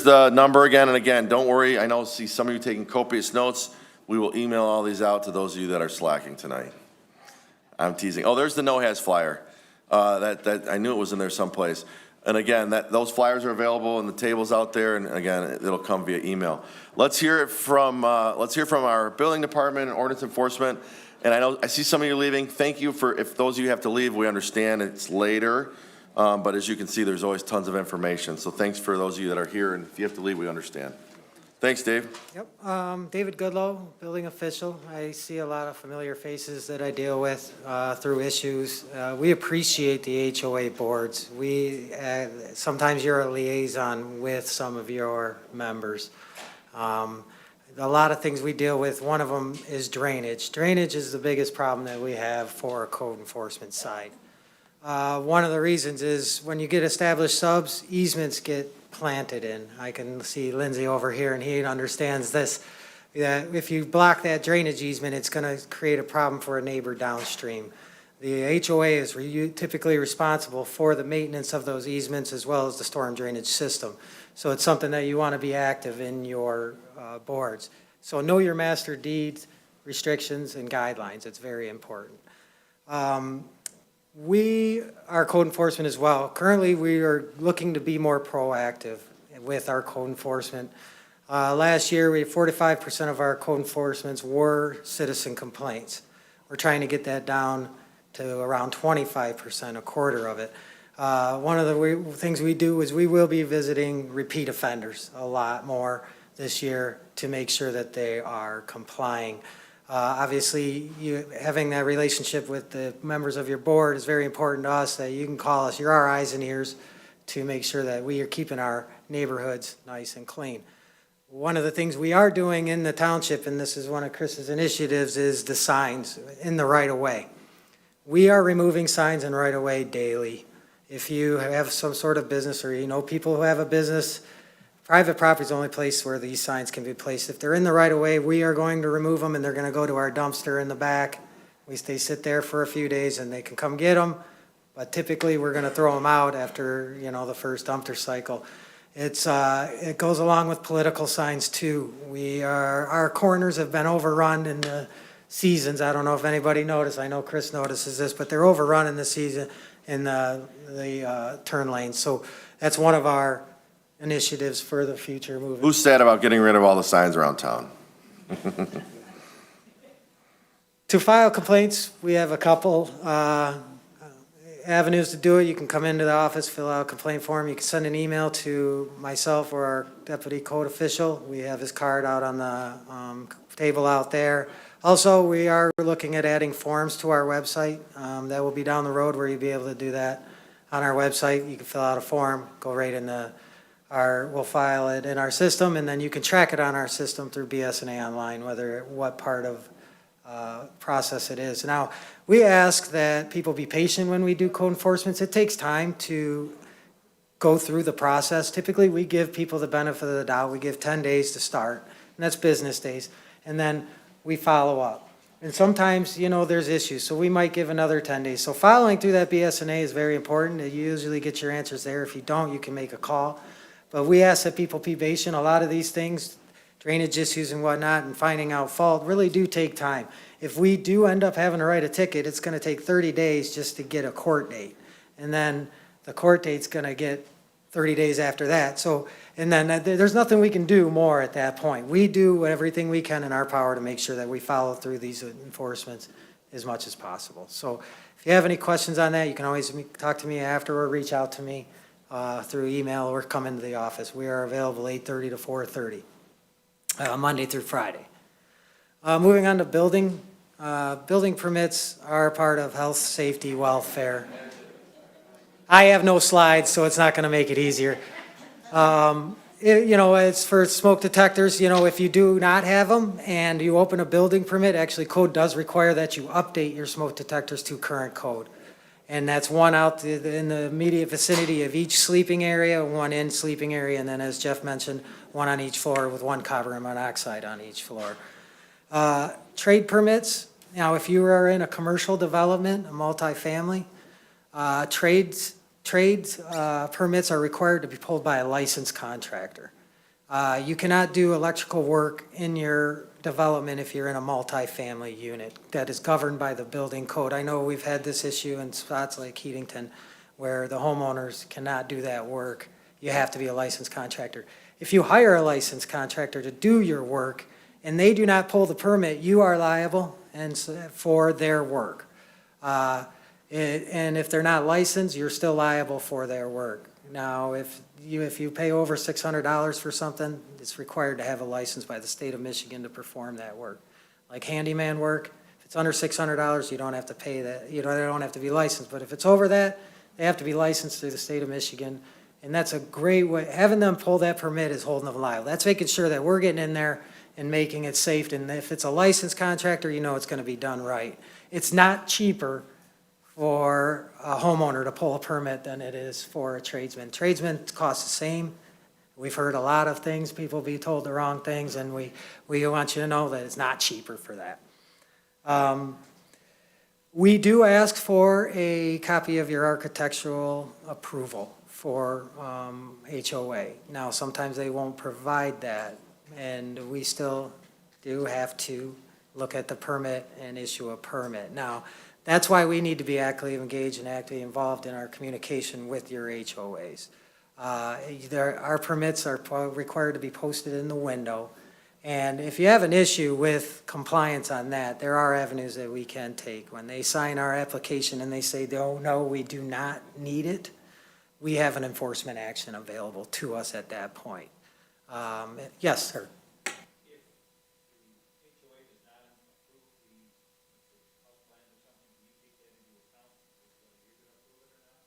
the number again, and again, don't worry, I see some of you taking copious notes. We will email all these out to those of you that are slacking tonight. I'm teasing. Oh, there's the no-haz flyer. That I knew it was in there someplace. And again, those flyers are available and the table's out there, and again, it'll come via email. Let's hear from our building department and ordinance enforcement. And I see some of you leaving. Thank you if those of you have to leave, we understand it's later. But as you can see, there's always tons of information. So thanks for those of you that are here, and if you have to leave, we understand. Thanks, Dave. Yep, David Goodlow, building official. I see a lot of familiar faces that I deal with through issues. We appreciate the HOA boards. Sometimes you're a liaison with some of your members. A lot of things we deal with, one of them is drainage. Drainage is the biggest problem that we have for a code enforcement side. One of the reasons is when you get established subs, easements get planted in. I can see Lindsay over here, and he understands this. That if you block that drainage easement, it's going to create a problem for a neighbor downstream. The HOA is typically responsible for the maintenance of those easements as well as the storm drainage system. So it's something that you want to be active in your boards. So know your master deeds, restrictions, and guidelines. It's very important. We our code enforcement as well. Currently, we are looking to be more proactive with our code enforcement. Last year, we had 45% of our code enforcements were citizen complaints. We're trying to get that down to around 25%, a quarter of it. One of the things we do is we will be visiting repeat offenders a lot more this year to make sure that they are complying. Obviously, having that relationship with the members of your board is very important to us, that you can call us. You're our eyes and ears to make sure that we are keeping our neighborhoods nice and clean. One of the things we are doing in the township, and this is one of Chris's initiatives, is the signs in the right-of-way. We are removing signs in right-of-way daily. If you have some sort of business or you know people who have a business, private property is the only place where these signs can be placed. If they're in the right-of-way, we are going to remove them and they're going to go to our dumpster in the back. They sit there for a few days and they can come get them, but typically we're going to throw them out after, the first dumpster cycle. It goes along with political signs too. Our corners have been overrun in the seasons. I don't know if anybody noticed. I know Chris notices this, but they're overrun in the season in the turn lanes. So that's one of our initiatives for the future moving. Who's sad about getting rid of all the signs around town? To file complaints, we have a couple avenues to do it. You can come into the office, fill out a complaint form. You can send an email to myself or our deputy code official. We have his card out on the table out there. Also, we are looking at adding forms to our website. That will be down the road where you'll be able to do that on our website. You can fill out a form, go right in we'll file it in our system, and then you can track it on our system through BSNA Online, what part of process it is. Now, we ask that people be patient when we do code enforcements. It takes time to go through the process. Typically, we give people the benefit of the doubt. We give 10 days to start, and that's business days, and then we follow up. And sometimes, there's issues, so we might give another 10 days. So following through that BSNA is very important. You usually get your answers there. If you don't, you can make a call. But we ask that people be patient. A lot of these things, drainage issues and whatnot, and finding out fault really do take time. If we do end up having to write a ticket, it's going to take 30 days just to get a court date. And then the court date's going to get 30 days after that. So, and then there's nothing we can do more at that point. We do everything we can in our power to make sure that we follow through these enforcements as much as possible. So if you have any questions on that, you can always talk to me after or reach out to me through email or come into the office. We are available 8:30 to 4:30, Monday through Friday. Moving on to building. Building permits are part of health, safety, welfare. I have no slides, so it's not going to make it easier. It's for smoke detectors. If you do not have them and you open a building permit, actually code does require that you update your smoke detectors to current code. And that's one out in the immediate vicinity of each sleeping area, one in sleeping area, and then as Jeff mentioned, one on each floor with one carbon monoxide on each floor. Trade permits. Now, if you are in a commercial development, a multifamily, trades permits are required to be pulled by a licensed contractor. You cannot do electrical work in your development if you're in a multifamily unit that is governed by the building code. I know we've had this issue in spots like Heatington where the homeowners cannot do that work. You have to be a licensed contractor. If you hire a licensed contractor to do your work and they do not pull the permit, you are liable for their work. And if they're not licensed, you're still liable for their work. Now, if you pay over $600 for something, it's required to have a license by the state of Michigan to perform that work. Like handyman work, if it's under $600, you don't have to pay that. They don't have to be licensed. But if it's over that, they have to be licensed through the state of Michigan. And that's a great way. Having them pull that permit is holding them liable. That's making sure that we're getting in there and making it safe. And if it's a licensed contractor, it's going to be done right. It's not cheaper for a homeowner to pull a permit than it is for a tradesman. Tradesmen cost the same. We've heard a lot of things, people be told the wrong things, and we want you to know that it's not cheaper for that. We do ask for a copy of your architectural approval for HOA. Now, sometimes they won't provide that, and we still do have to look at the permit and issue a permit. Now, That's why we need to be actively engaged and actively involved in our communication with your HOAs. Our permits are required to be posted in the window. And if you have an issue with compliance on that, there are avenues that we can take. When they sign our application and they say, no, we do not need it, we have an enforcement action available to us at that point. Yes, sir.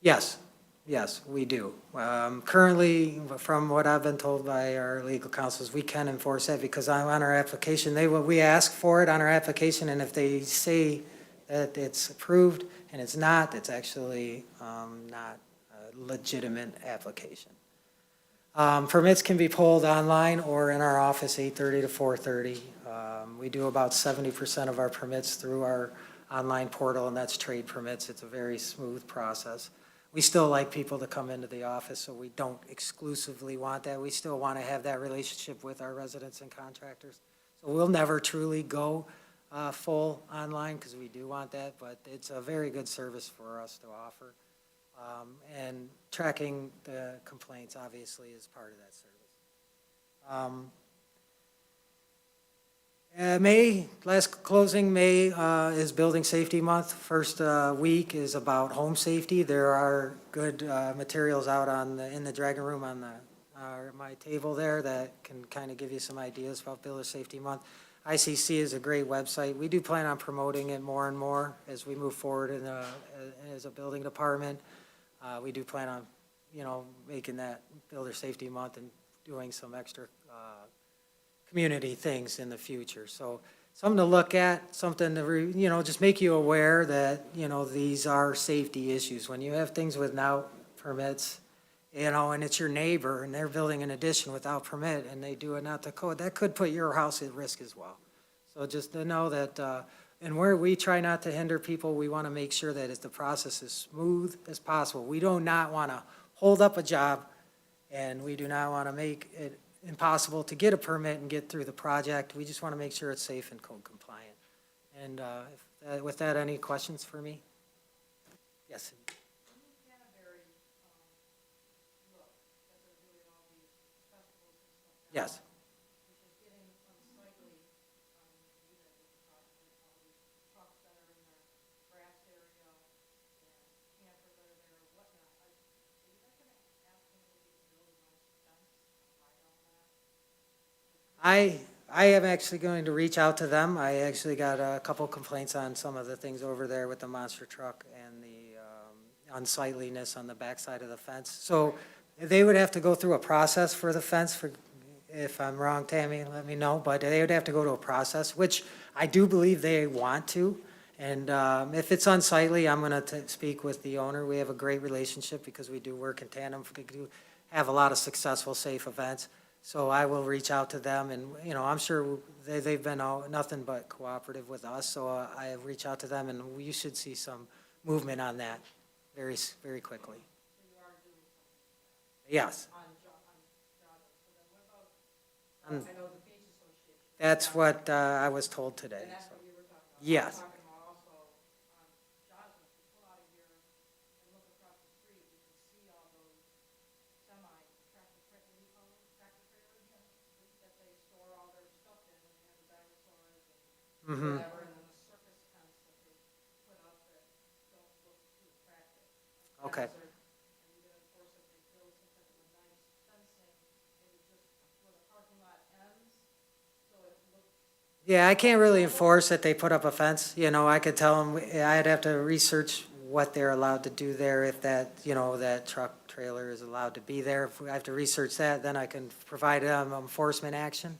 Yes, yes, we do. Currently, from what I've been told by our legal counsels, we can enforce that because on our application, we ask for it on our application, and if they say that it's approved and it's not, it's actually not a legitimate application. Permits can be pulled online or in our office, 8:30 to 4:30. We do about 70% of our permits through our online portal, and that's trade permits. It's a very smooth process. We still like people to come into the office, so we don't exclusively want that. We still want to have that relationship with our residents and contractors. So we'll never truly go full online because we do want that, but it's a very good service for us to offer. And tracking the complaints obviously is part of that service. May is Building Safety Month. First week is about home safety. There are good materials out in the Dragon Room on my table there that can kind of give you some ideas about Builder Safety Month. ICC is a great website. We do plan on promoting it more and more as we move forward as a building department. We do plan on, making that Builder Safety Month and doing some extra community things in the future. So something to look at, something to, just make you aware that, these are safety issues. When you have things without permits, and it's your neighbor and they're building an addition without permit and they do it not to code, that could put your house at risk as well. So just to know that, and where we try not to hinder people, we want to make sure that the process is smooth as possible. We do not want to hold up a job, and we do not want to make it impossible to get a permit and get through the project. We just want to make sure it's safe and code compliant. And with that, any questions for me? Yes. Yes. I am actually going to reach out to them. I actually got a couple complaints on some of the things over there with the monster truck and the unsightliness on the backside of the fence. So they would have to go through a process for the fence. If I'm wrong, Tammy, let me know. But they would have to go to a process, which I do believe they want to. And if it's unsightly, I'm going to speak with the owner. We have a great relationship because we do work in tandem. We do have a lot of successful, safe events. So I will reach out to them, and, I'm sure they've been nothing but cooperative with us. So I reach out to them, and you should see some movement on that very, very quickly. Yes. That's what I was told today. So. Yes. Mm-hmm. Okay. Yeah, I can't really enforce that they put up a fence. I could tell them, I'd have to research what they're allowed to do there, if that, that truck trailer is allowed to be there. If I have to research that, then I can provide enforcement action.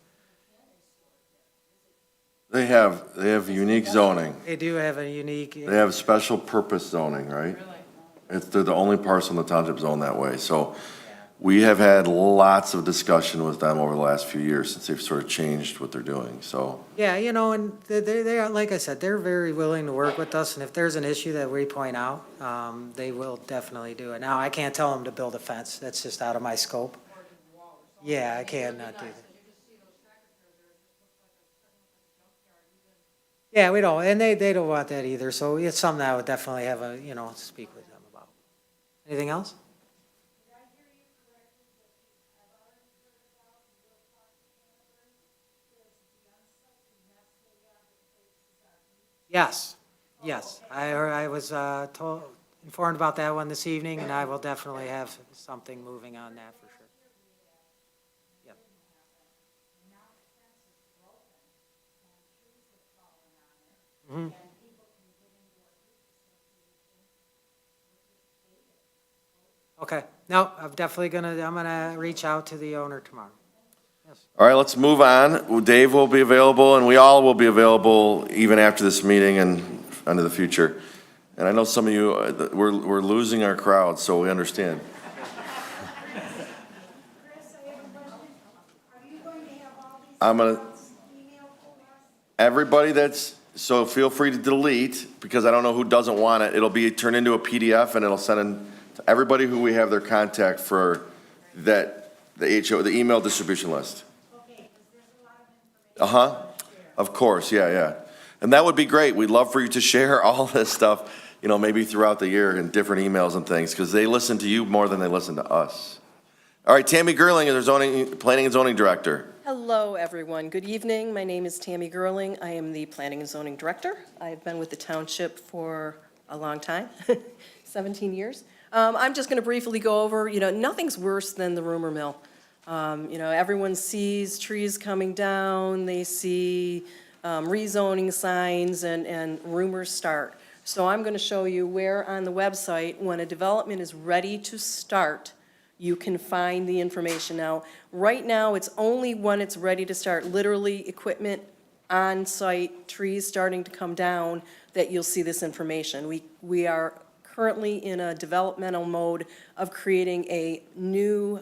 They have unique zoning. They do have a unique. They have special purpose zoning, right? They're the only parcel in the township zone that way. So we have had lots of discussion with them over the last few years since they've sort of changed what they're doing, so. Yeah, and they are, like I said, they're very willing to work with us, and if there's an issue that we point out, they will definitely do it. Now, I can't tell them to build a fence. That's just out of my scope. Yeah, I cannot do that. Yeah, we don't, and they don't want that either, so it's something I would definitely have speak with them about. Anything else? Yes, yes. I was informed about that one this evening, and I will definitely have something moving on that for sure. Yep. Mhm. Okay, no, I'm gonna reach out to the owner tomorrow. All right, let's move on. Dave will be available, and we all will be available even after this meeting and into the future. And I know some of you, we're losing our crowd, so we understand. I'm gonna, everybody so feel free to delete, because I don't know who doesn't want it. It'll be turned into a PDF, and it'll send in to everybody who we have their contact for that, the email distribution list. Uh-huh, of course, yeah. And that would be great. We'd love for you to share all this stuff, maybe throughout the year in different emails and things, because they listen to you more than they listen to us. All right, Tammy Gerling is our Planning and Zoning Director. Hello, everyone. Good evening. My name is Tammy Gerling. I am the Planning and Zoning Director. I've been with the township for a long time, 17 years. I'm just going to briefly go over, nothing's worse than the rumor mill. Everyone sees trees coming down, they see rezoning signs, and rumors start. So I'm going to show you where on the website, when a development is ready to start, you can find the information. Now, right now, it's only when it's ready to start, literally equipment on site, trees starting to come down, that you'll see this information. We are currently in a developmental mode of creating a new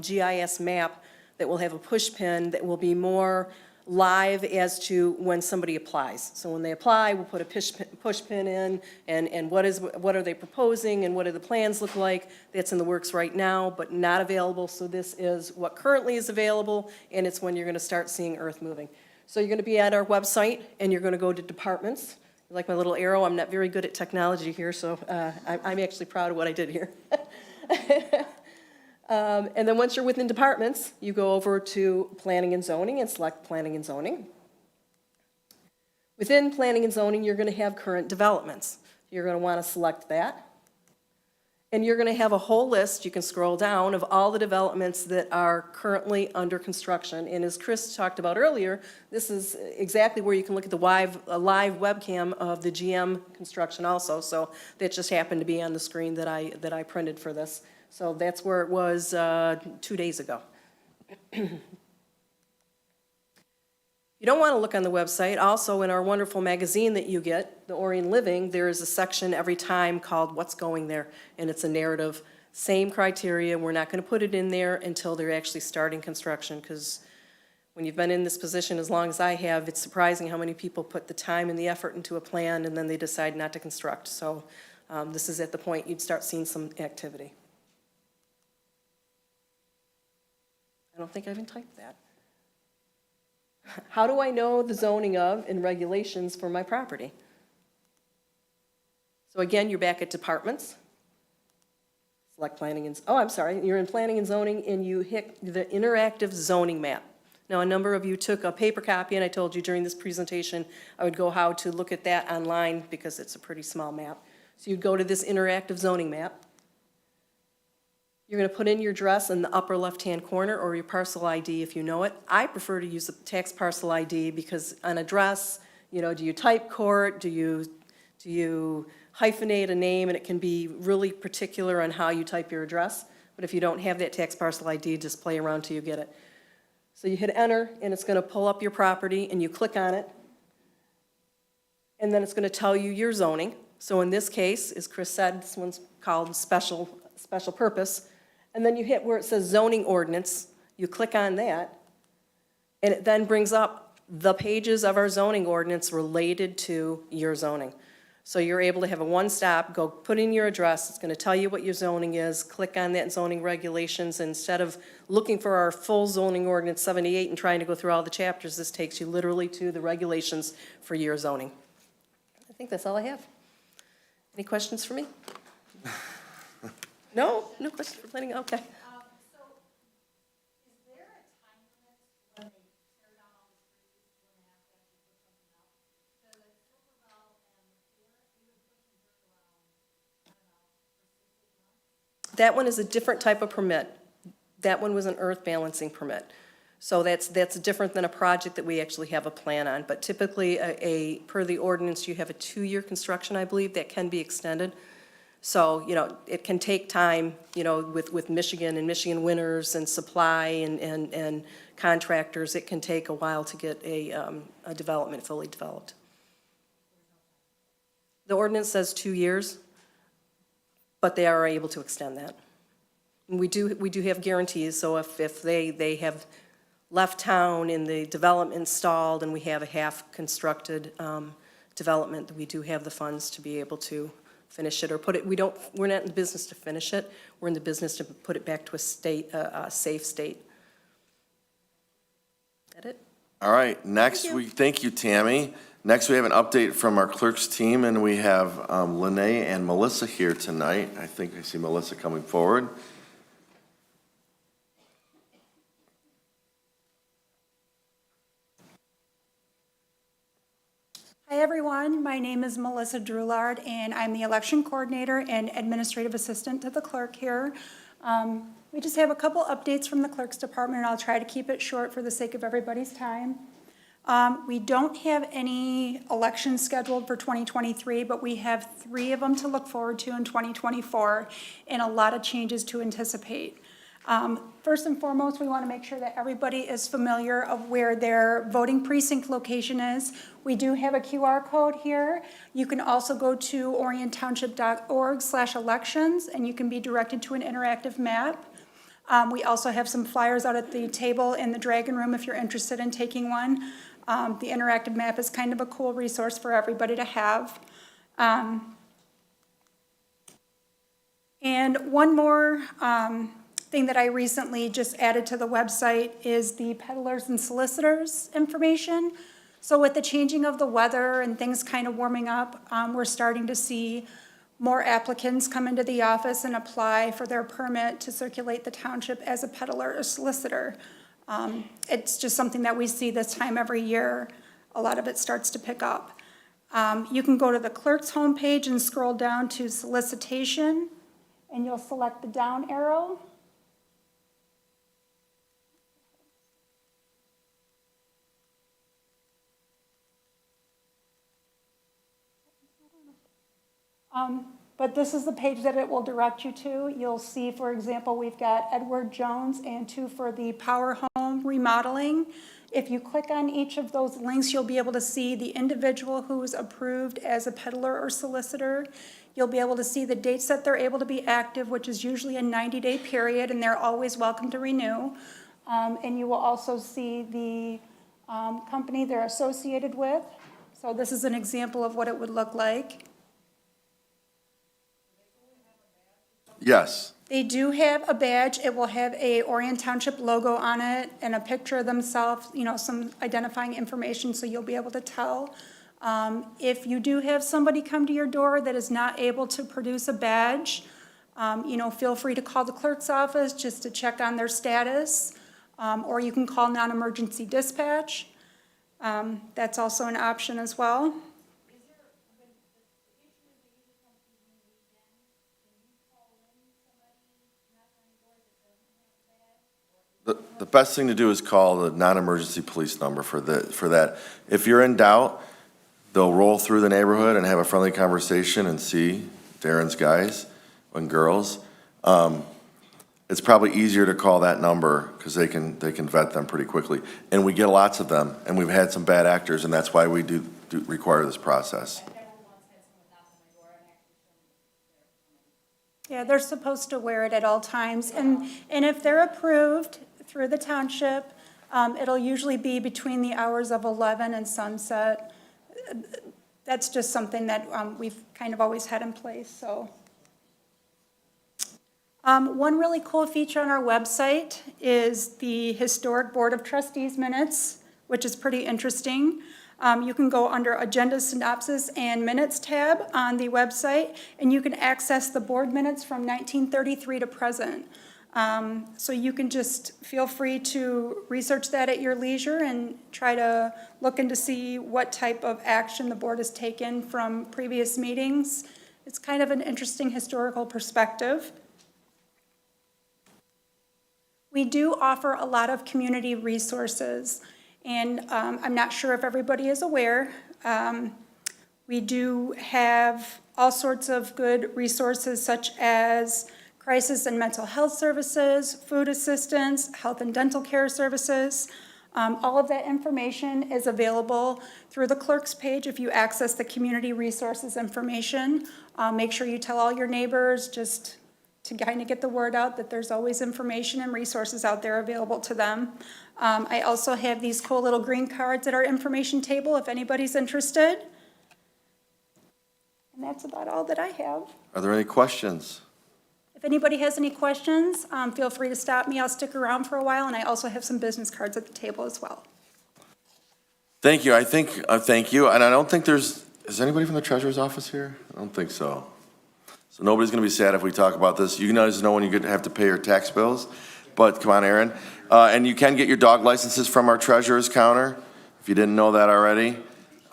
GIS map that will have a push pin that will be more live as to when somebody applies. So when they apply, we'll put a push pin in, and what are they proposing, and what do the plans look like. That's in the works right now, but not available. So this is what currently is available, and it's when you're going to start seeing earth moving. So you're going to be at our website, and you're going to go to departments. Like my little arrow, I'm not very good at technology here, so I'm actually proud of what I did here. And then once you're within departments, you go over to Planning and Zoning and select Planning and Zoning. Within Planning and Zoning, you're going to have current developments. You're going to want to select that. And you're going to have a whole list, you can scroll down, of all the developments that are currently under construction. And as Chris talked about earlier, this is exactly where you can look at the live webcam of the GM construction also. So that just happened to be on the screen that I printed for this. So that's where it was 2 days ago. You don't want to look on the website. Also, in our wonderful magazine that you get, the Orion Living, there is a section every time called What's Going There, and it's a narrative. Same criteria. We're not going to put it in there until they're actually starting construction, because when you've been in this position as long as I have, it's surprising how many people put the time and the effort into a plan and then they decide not to construct. So this is at the point you'd start seeing some activity. I don't think I even typed that. How do I know the zoning of and regulations for my property? So again, you're back at departments. Select planning and, you're in planning and zoning, and you hit the interactive zoning map. Now, a number of you took a paper copy, and I told you during this presentation I would go how to look at that online because it's a pretty small map. So you'd go to this interactive zoning map. You're going to put in your address in the upper left-hand corner, or your parcel ID if you know it. I prefer to use the tax parcel ID because on address, do you type court, do you hyphenate a name, and it can be really particular on how you type your address. But if you don't have that tax parcel ID, just play around till you get it. So you hit enter, and it's going to pull up your property, and you click on it. And then it's going to tell you your zoning. So in this case, as Chris said, this one's called special purpose. And then you hit where it says zoning ordinance, you click on that, and it then brings up the pages of our zoning ordinance related to your zoning. So you're able to have a one-stop, go put in your address, it's gonna tell you what your zoning is, click on that zoning regulations, instead of looking for our full zoning ordinance 78 and trying to go through all the chapters, this takes you literally to the regulations for your zoning. I think that's all I have. Any questions for me? No? No questions for planning? Okay. So, is there a time limit when they tear down all the trees, when they have to actually put something up? The Silverville and Taylor, they've been pushing dirt around, I don't know, for 6, 8 months. That one is a different type of permit. That one was an earth balancing permit. So that's different than a project that we actually have a plan on. But typically, per the ordinance, you have a 2-year construction, I believe, that can be extended. So, it can take time, with Michigan and Michigan winters and supply and contractors, it can take a while to get a development fully developed. The ordinance says 2 years, but they are able to extend that. And we do have guarantees, so if they have left town and the development stalled and we have a half-constructed development, we do have the funds to be able to finish it or put it, we're not in the business to finish it, we're in the business to put it back to a safe state. That it? All right, next, thank you, Tammy. Next, we have an update from our clerk's team, and we have Lene and Melissa here tonight. I think I see Melissa coming forward. Hi, everyone. My name is Melissa Drulard, and I'm the election coordinator and administrative assistant to the clerk here. We just have a couple updates from the clerk's department, and I'll try to keep it short for the sake of everybody's time. We don't have any elections scheduled for 2023, but we have 3 of them to look forward to in 2024, and a lot of changes to anticipate. First and foremost, we want to make sure that everybody is familiar of where their voting precinct location is. We do have a QR code here. You can also go to oriontownship.org/elections, and you can be directed to an interactive map. We also have some flyers out at the table in the Dragon Room if you're interested in taking one. The interactive map is kind of a cool resource for everybody to have. And one more thing that I recently just added to the website is the peddlers and solicitors information. So with the changing of the weather and things kind of warming up, we're starting to see more applicants come into the office and apply for their permit to circulate the township as a peddler or solicitor. It's just something that we see this time every year. A lot of it starts to pick up. You can go to the clerk's homepage and scroll down to solicitation, and you'll select the down arrow. But this is the page that it will direct you to. You'll see, for example, we've got Edward Jones and 2 for the Power Home remodeling. If you click on each of those links, you'll be able to see the individual who is approved as a peddler or solicitor. You'll be able to see the dates that they're able to be active, which is usually a 90-day period, and they're always welcome to renew. And you will also see the company they're associated with. So this is an example of what it would look like. Yes. They do have a badge. It will have a Orion Township logo on it and a picture of themselves, some identifying information so you'll be able to tell. If you do have somebody come to your door that is not able to produce a badge, feel free to call the clerk's office just to check on their status, or you can call non-emergency dispatch. That's also an option as well. The best thing to do is call the non-emergency police number for that. If you're in doubt, they'll roll through the neighborhood and have a friendly conversation and see Darren's guys and girls. It's probably easier to call that number because they can vet them pretty quickly. And we get lots of them, and we've had some bad actors, and that's why we do require this process. Yeah, they're supposed to wear it at all times. And if they're approved through the township, it'll usually be between the hours of 11 and sunset. that's just something that we've kind of always had in place, so. One really cool feature on our website is the Historic Board of Trustees minutes, which is pretty interesting. You can go under Agenda Synopsis and Minutes tab on the website, and you can access the board minutes from 1933 to present. So you can just feel free to research that at your leisure and try to look into see what type of action the board has taken from previous meetings. It's kind of an interesting historical perspective. We do offer a lot of community resources, and I'm not sure if everybody is aware. We do have all sorts of good resources such as crisis and mental health services, food assistance, health and dental care services. All of that information is available through the clerk's page if you access the community resources information. Make sure you tell all your neighbors just to kind of get the word out that there's always information and resources out there available to them. I also have these cool little green cards at our information table if anybody's interested. And that's about all that I have. Are there any questions? If anybody has any questions, feel free to stop me. I'll stick around for a while, and I also have some business cards at the table as well. Thank you. I think, thank you. And I don't think is anybody from the treasurer's office here? I don't think so. So nobody's going to be sad if we talk about this. You guys know when you have to pay your tax bills, but come on, Aaron. And you can get your dog licenses from our treasurer's counter, if you didn't know that already.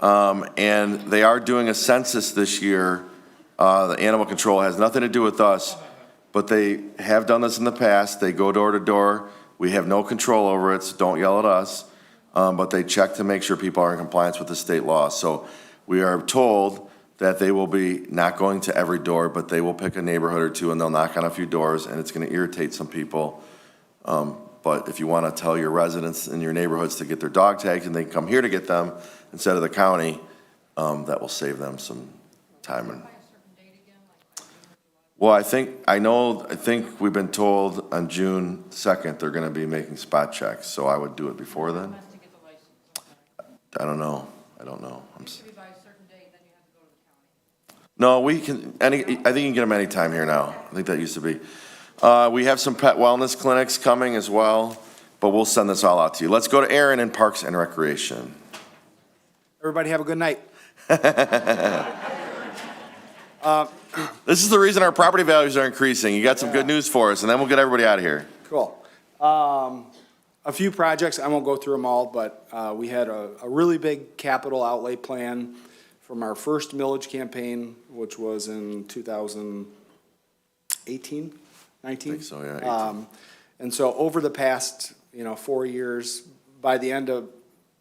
And they are doing a census this year. The animal control has nothing to do with us, but they have done this in the past. They go door to door. We have no control over it, so don't yell at us. But they check to make sure people are in compliance with the state law. So we are told that they will be not going to every door, but they will pick a neighborhood or two and they'll knock on a few doors, and it's going to irritate some people. But if you want to tell your residents in your neighborhoods to get their dog tags and they can come here to get them instead of the county, that will save them some time. Well, I think we've been told on June 2nd, they're going to be making spot checks, so I would do it before then. I don't know. No, we can, I think you can get them anytime here now. I think that used to be. We have some pet wellness clinics coming as well, but we'll send this all out to you. Let's go to Aaron in Parks and Recreation. Everybody have a good night. This is the reason our property values are increasing. You got some good news for us, and then we'll get everybody out of here. Cool. A few projects, I won't go through them all, but we had a really big capital outlay plan from our first millage campaign, which was in 2018, 19? I think so, yeah. 18. And so over the past, 4 years, by the end of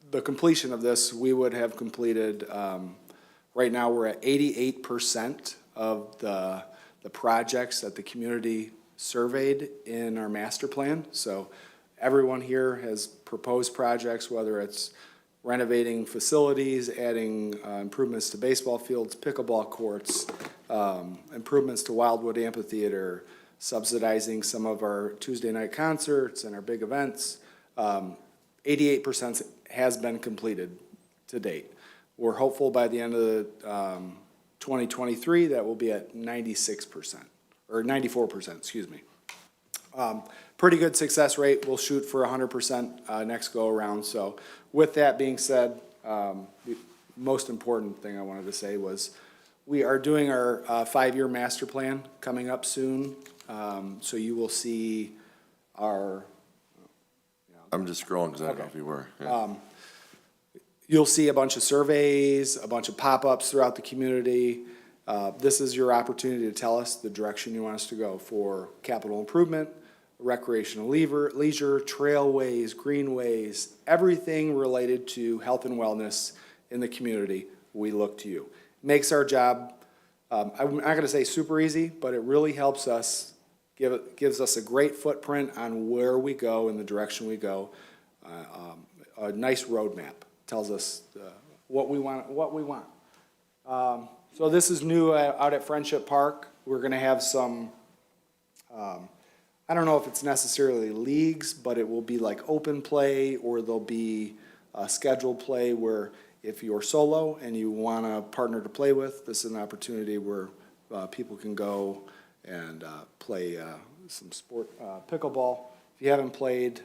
the completion of this, we would have completed, right now we're at 88% of the projects that the community surveyed in our master plan. So everyone here has proposed projects, whether it's renovating facilities, adding improvements to baseball fields, pickleball courts, improvements to Wildwood Amphitheater, subsidizing some of our Tuesday night concerts and our big events. 88% has been completed to date. We're hopeful by the end of 2023 that we'll be at 96%, or 94%, excuse me. Pretty good success rate. We'll shoot for 100% next go around. So with that being said, the most important thing I wanted to say was we are doing our 5-year master plan coming up soon. So you will see our. I'm just scrolling because I don't know if you were. Yeah. You'll see a bunch of surveys, a bunch of pop-ups throughout the community. This is your opportunity to tell us the direction you want us to go for capital improvement, recreational leisure, trailways, greenways, everything related to health and wellness in the community. We look to you. Makes our job, I'm not going to say super easy, but it really helps us, gives us a great footprint on where we go and the direction we go. A nice roadmap. Tells us what we want. So this is new out at Friendship Park. We're going to have some, I don't know if it's necessarily leagues, but it will be like open play, or there'll be scheduled play where if you're solo and you want a partner to play with, this is an opportunity where people can go and play some sport, pickleball. If you haven't played,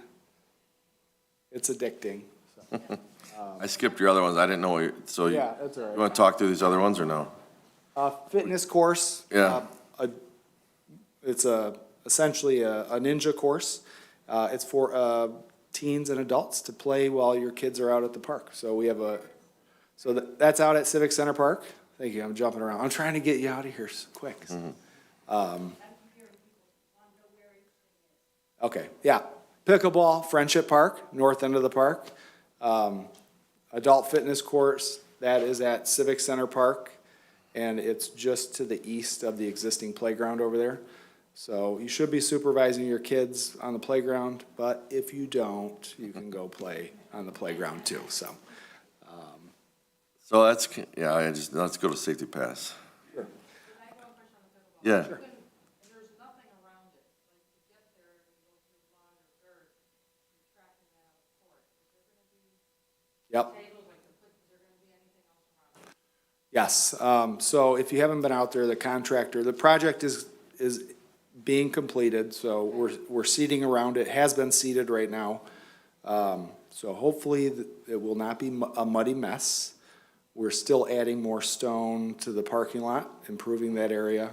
it's addicting. So. I skipped your other ones. I didn't know, so you Yeah, that's all right. want to talk through these other ones or no? Fitness course. Yeah. It's essentially a ninja course. It's for teens and adults to play while your kids are out at the park. So we have that's out at Civic Center Park. Thank you, I'm jumping around. I'm trying to get you out of here quick. Okay, yeah. Pickleball, Friendship Park, north end of the park. Adult fitness course, that is at Civic Center Park, and it's just to the east of the existing playground over there. So you should be supervising your kids on the playground, but if you don't, you can go play on the playground too, so. So that's, yeah, let's go to safety pass. Sure. Yeah. There's nothing around it, like to get there, you go through lawn or dirt, you're tracking that out of court. Is there gonna be Yep. tables, like is there gonna be anything else around it? Yes, so if you haven't been out there, the project is being completed, so we're seeding around it, has been seeded right now. So hopefully it will not be a muddy mess. We're still adding more stone to the parking lot, improving that area.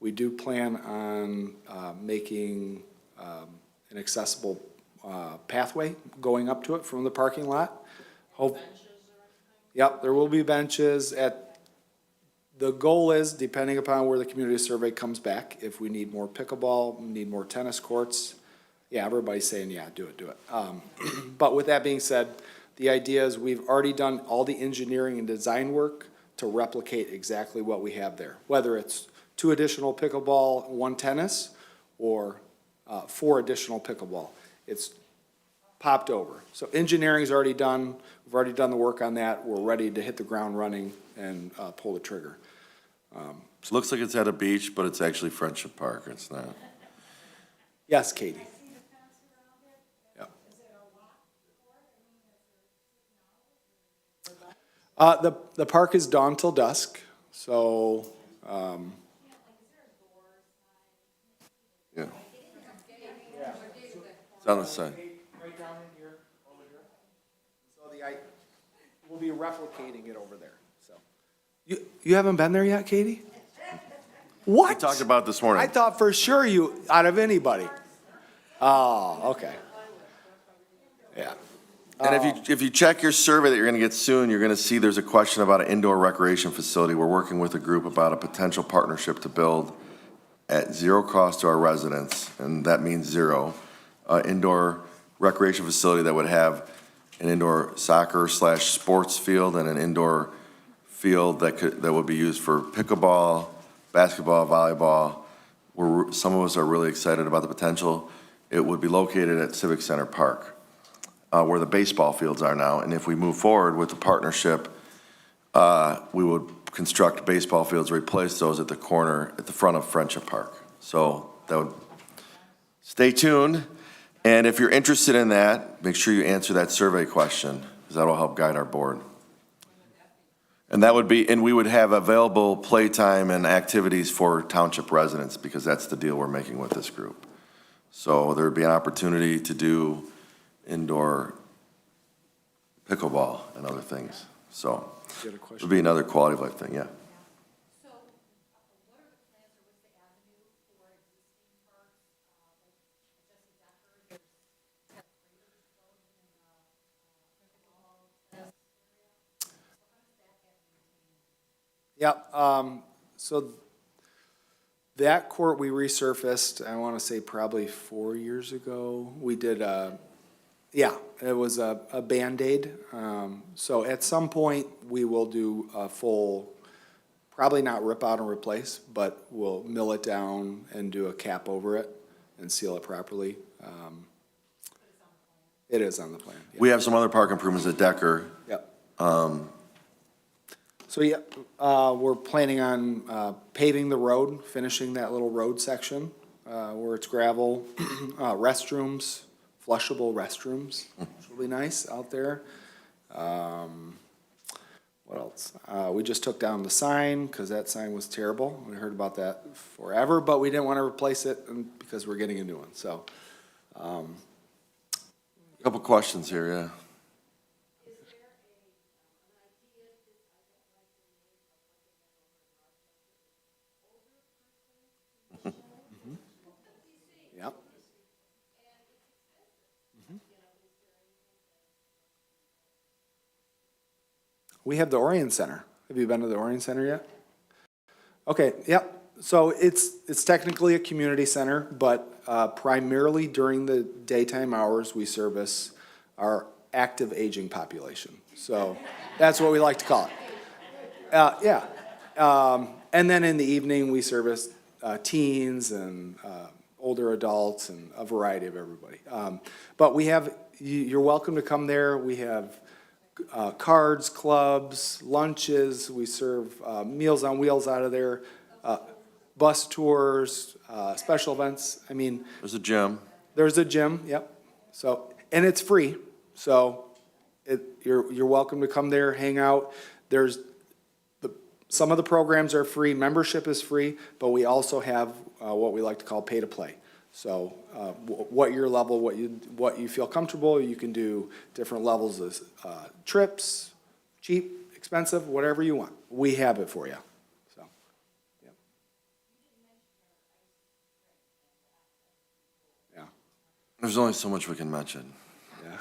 We do plan on making an accessible pathway going up to it from the parking lot. Yep, there will be benches the goal is, depending upon where the community survey comes back, if we need more pickleball, need more tennis courts, yeah, everybody's saying, yeah, do it. But with that being said, the idea is we've already done all the engineering and design work to replicate exactly what we have there. Whether it's 2 additional pickleball, 1 tennis, or 4 additional pickleball. It's popped over. So engineering's already done. We've already done the work on that. We're ready to hit the ground running and pull the trigger. It looks like it's at a beach, but it's actually Friendship Park. It's not. Yes, Katie? Yep. The park is dawn till dusk, so, Yeah. It's on the side. right down in here, over here. So we'll be replicating it over there, so. You haven't been there yet, Katie? What? We talked about it this morning. I thought for sure you, out of anybody. Oh, okay. Yeah. And if you check your survey that you're gonna get soon, you're gonna see there's a question about an indoor recreation facility. We're working with a group about a potential partnership to build at zero cost to our residents, and that means zero, indoor recreation facility that would have an indoor soccer/sports field and an indoor field that would be used for pickleball, basketball, volleyball. Some of us are really excited about the potential. It would be located at Civic Center Park, where the baseball fields are now. And if we move forward with the partnership, we would construct baseball fields, replace those at the corner, at the front of Friendship Park. So that would, stay tuned. And if you're interested in that, make sure you answer that survey question, because that'll help guide our board. And that would be, and we would have available playtime and activities for township residents, because that's the deal we're making with this group. So there would be an opportunity to do indoor pickleball and other things. So You had a it question? would be another quality of life thing, yeah. So, what are the plans or what's the avenue for existing parks, like Jesse Decker, there's kind of craters going in the pickleball tennis area? So how does that get maintained? Yep, so that court we resurfaced, I want to say probably 4 years ago. We did it was a Band-Aid. So at some point, we will do a full, probably not rip out and replace, but we'll mill it down and do a cap over it and seal it properly. It is on the plan. Yeah. We have some other park improvements at Decker. Yep. So, yeah, we're planning on paving the road, finishing that little road section where it's gravel, restrooms, flushable restrooms, which will be nice out there. What else? We just took down the sign because that sign was terrible. We heard about that forever, but we didn't want to replace it because we're getting a new one, so. Couple questions here, yeah. Yep. We have the Orion Center. Have you been to the Orion Center yet? Okay, yep. So it's technically a community center, but primarily during the daytime hours, we service our active aging population. So that's what we like to call it. Yeah. And then in the evening, we service teens and older adults and a variety of everybody. But we have, you're welcome to come there. We have cards, clubs, lunches. We serve Meals on Wheels out of there, bus tours, special events. I mean, There's a gym. there's a gym, yep. So, and it's free, so you're welcome to come there, hang out. Some of the programs are free, membership is free, but we also have what we like to call pay to play. So, what your level, what you feel comfortable, you can do different levels of trips, cheap, expensive, whatever you want. We have it for you. So, yep. Yeah. There's only so much we can mention. Yeah.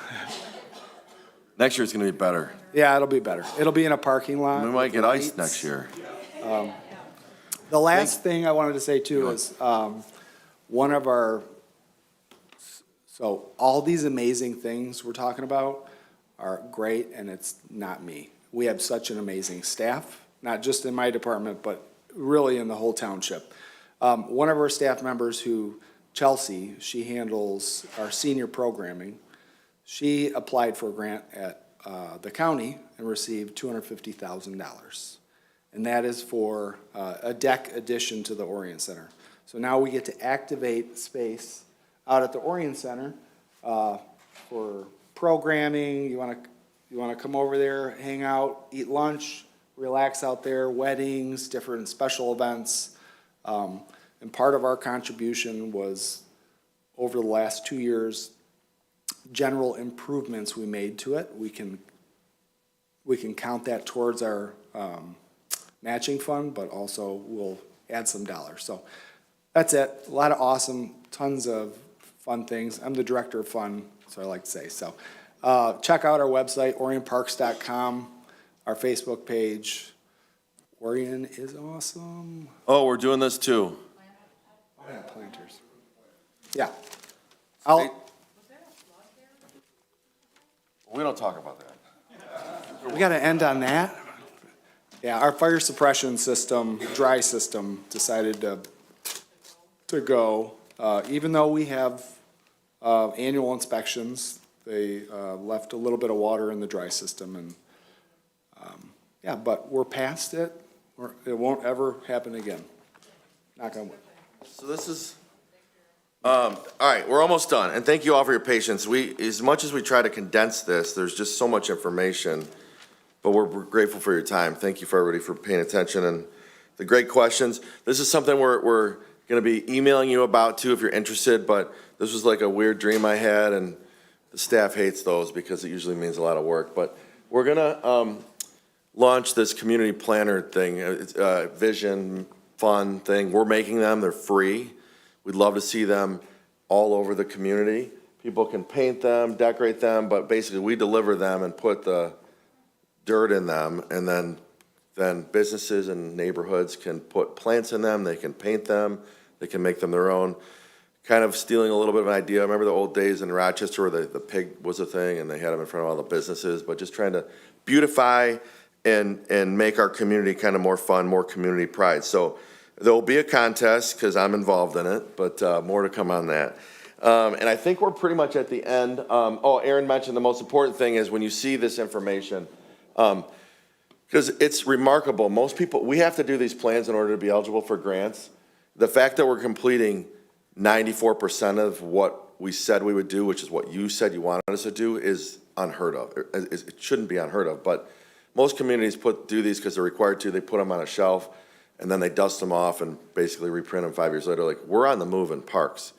Next year it's gonna be better. Yeah, it'll be better. It'll be in a parking lot. We might with get ice lights. next year. The last thing I wanted to say too is, one of our, so all these amazing things we're talking about are great, and it's not me. We have such an amazing staff, not just in my department, but really in the whole township. One of our staff members Chelsea, she handles our senior programming. She applied for a grant at the county and received $250,000. And that is for a deck addition to the Orion Center. So now we get to activate space out at the Orion Center for programming. You wanna come over there, hang out, eat lunch, relax out there, weddings, different special events. And part of our contribution was, over the last 2 years, general improvements we made to it. We can count that towards our matching fund, but also we'll add some dollars. So that's it. A lot of awesome, tons of fun things. I'm the director of fun, so I like to say. So check out our website, orionparks.com, our Facebook page. Orion is awesome. Oh, we're doing this too. Oh, yeah, planters. Yeah. We don't talk about that. We gotta end on that. Yeah, our fire suppression system, dry system, decided to go. Even though we have annual inspections, they left a little bit of water in the dry system, and yeah, but we're past it. It won't ever happen again. Knock on wood. So this is, all right, we're almost done, and thank you all for your patience. As much as we try to condense this, there's just so much information, but we're grateful for your time. Thank you for everybody for paying attention and the great questions. This is something we're gonna be emailing you about too if you're interested, but this was like a weird dream I had, and the staff hates those because it usually means a lot of work. But we're gonna launch this community planner thing, vision, fun thing. We're making them, they're free. We'd love to see them all over the community. People can paint them, decorate them, but basically we deliver them and put the dirt in them, and then businesses and neighborhoods can put plants in them, they can paint them, they can make them their own. Kind of stealing a little bit of an idea. Remember the old days in Rochester where the pig was a thing and they had them in front of all the businesses, but just trying to beautify and make our community kind of more fun, more community pride. So there'll be a contest because I'm involved in it, but more to come on that. And I think we're pretty much at the end. Aaron mentioned the most important thing is when you see this information, because it's remarkable. Most people, we have to do these plans in order to be eligible for grants. The fact that we're completing 94% of what we said we would do, which is what you said you wanted us to do, is unheard of. It shouldn't be unheard of, but most communities do these because they're required to. They put them on a shelf, and then they dust them off and basically reprint them 5 years later. Like, we're on the move in parks,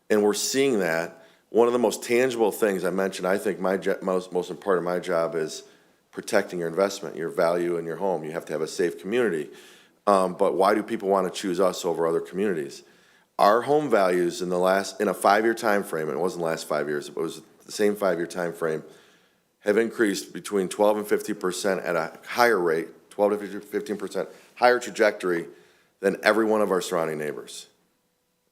and we're seeing that. One of the most tangible things I mentioned, I think most important of my job is protecting your investment, your value in your home. You have to have a safe community. But why do people want to choose us over other communities? Our home values in a 5-year time frame, and it wasn't the last 5 years, it was the same 5-year time frame, have increased between 12 and 50% at a higher rate, 12 to 15% higher trajectory than every one of our surrounding neighbors.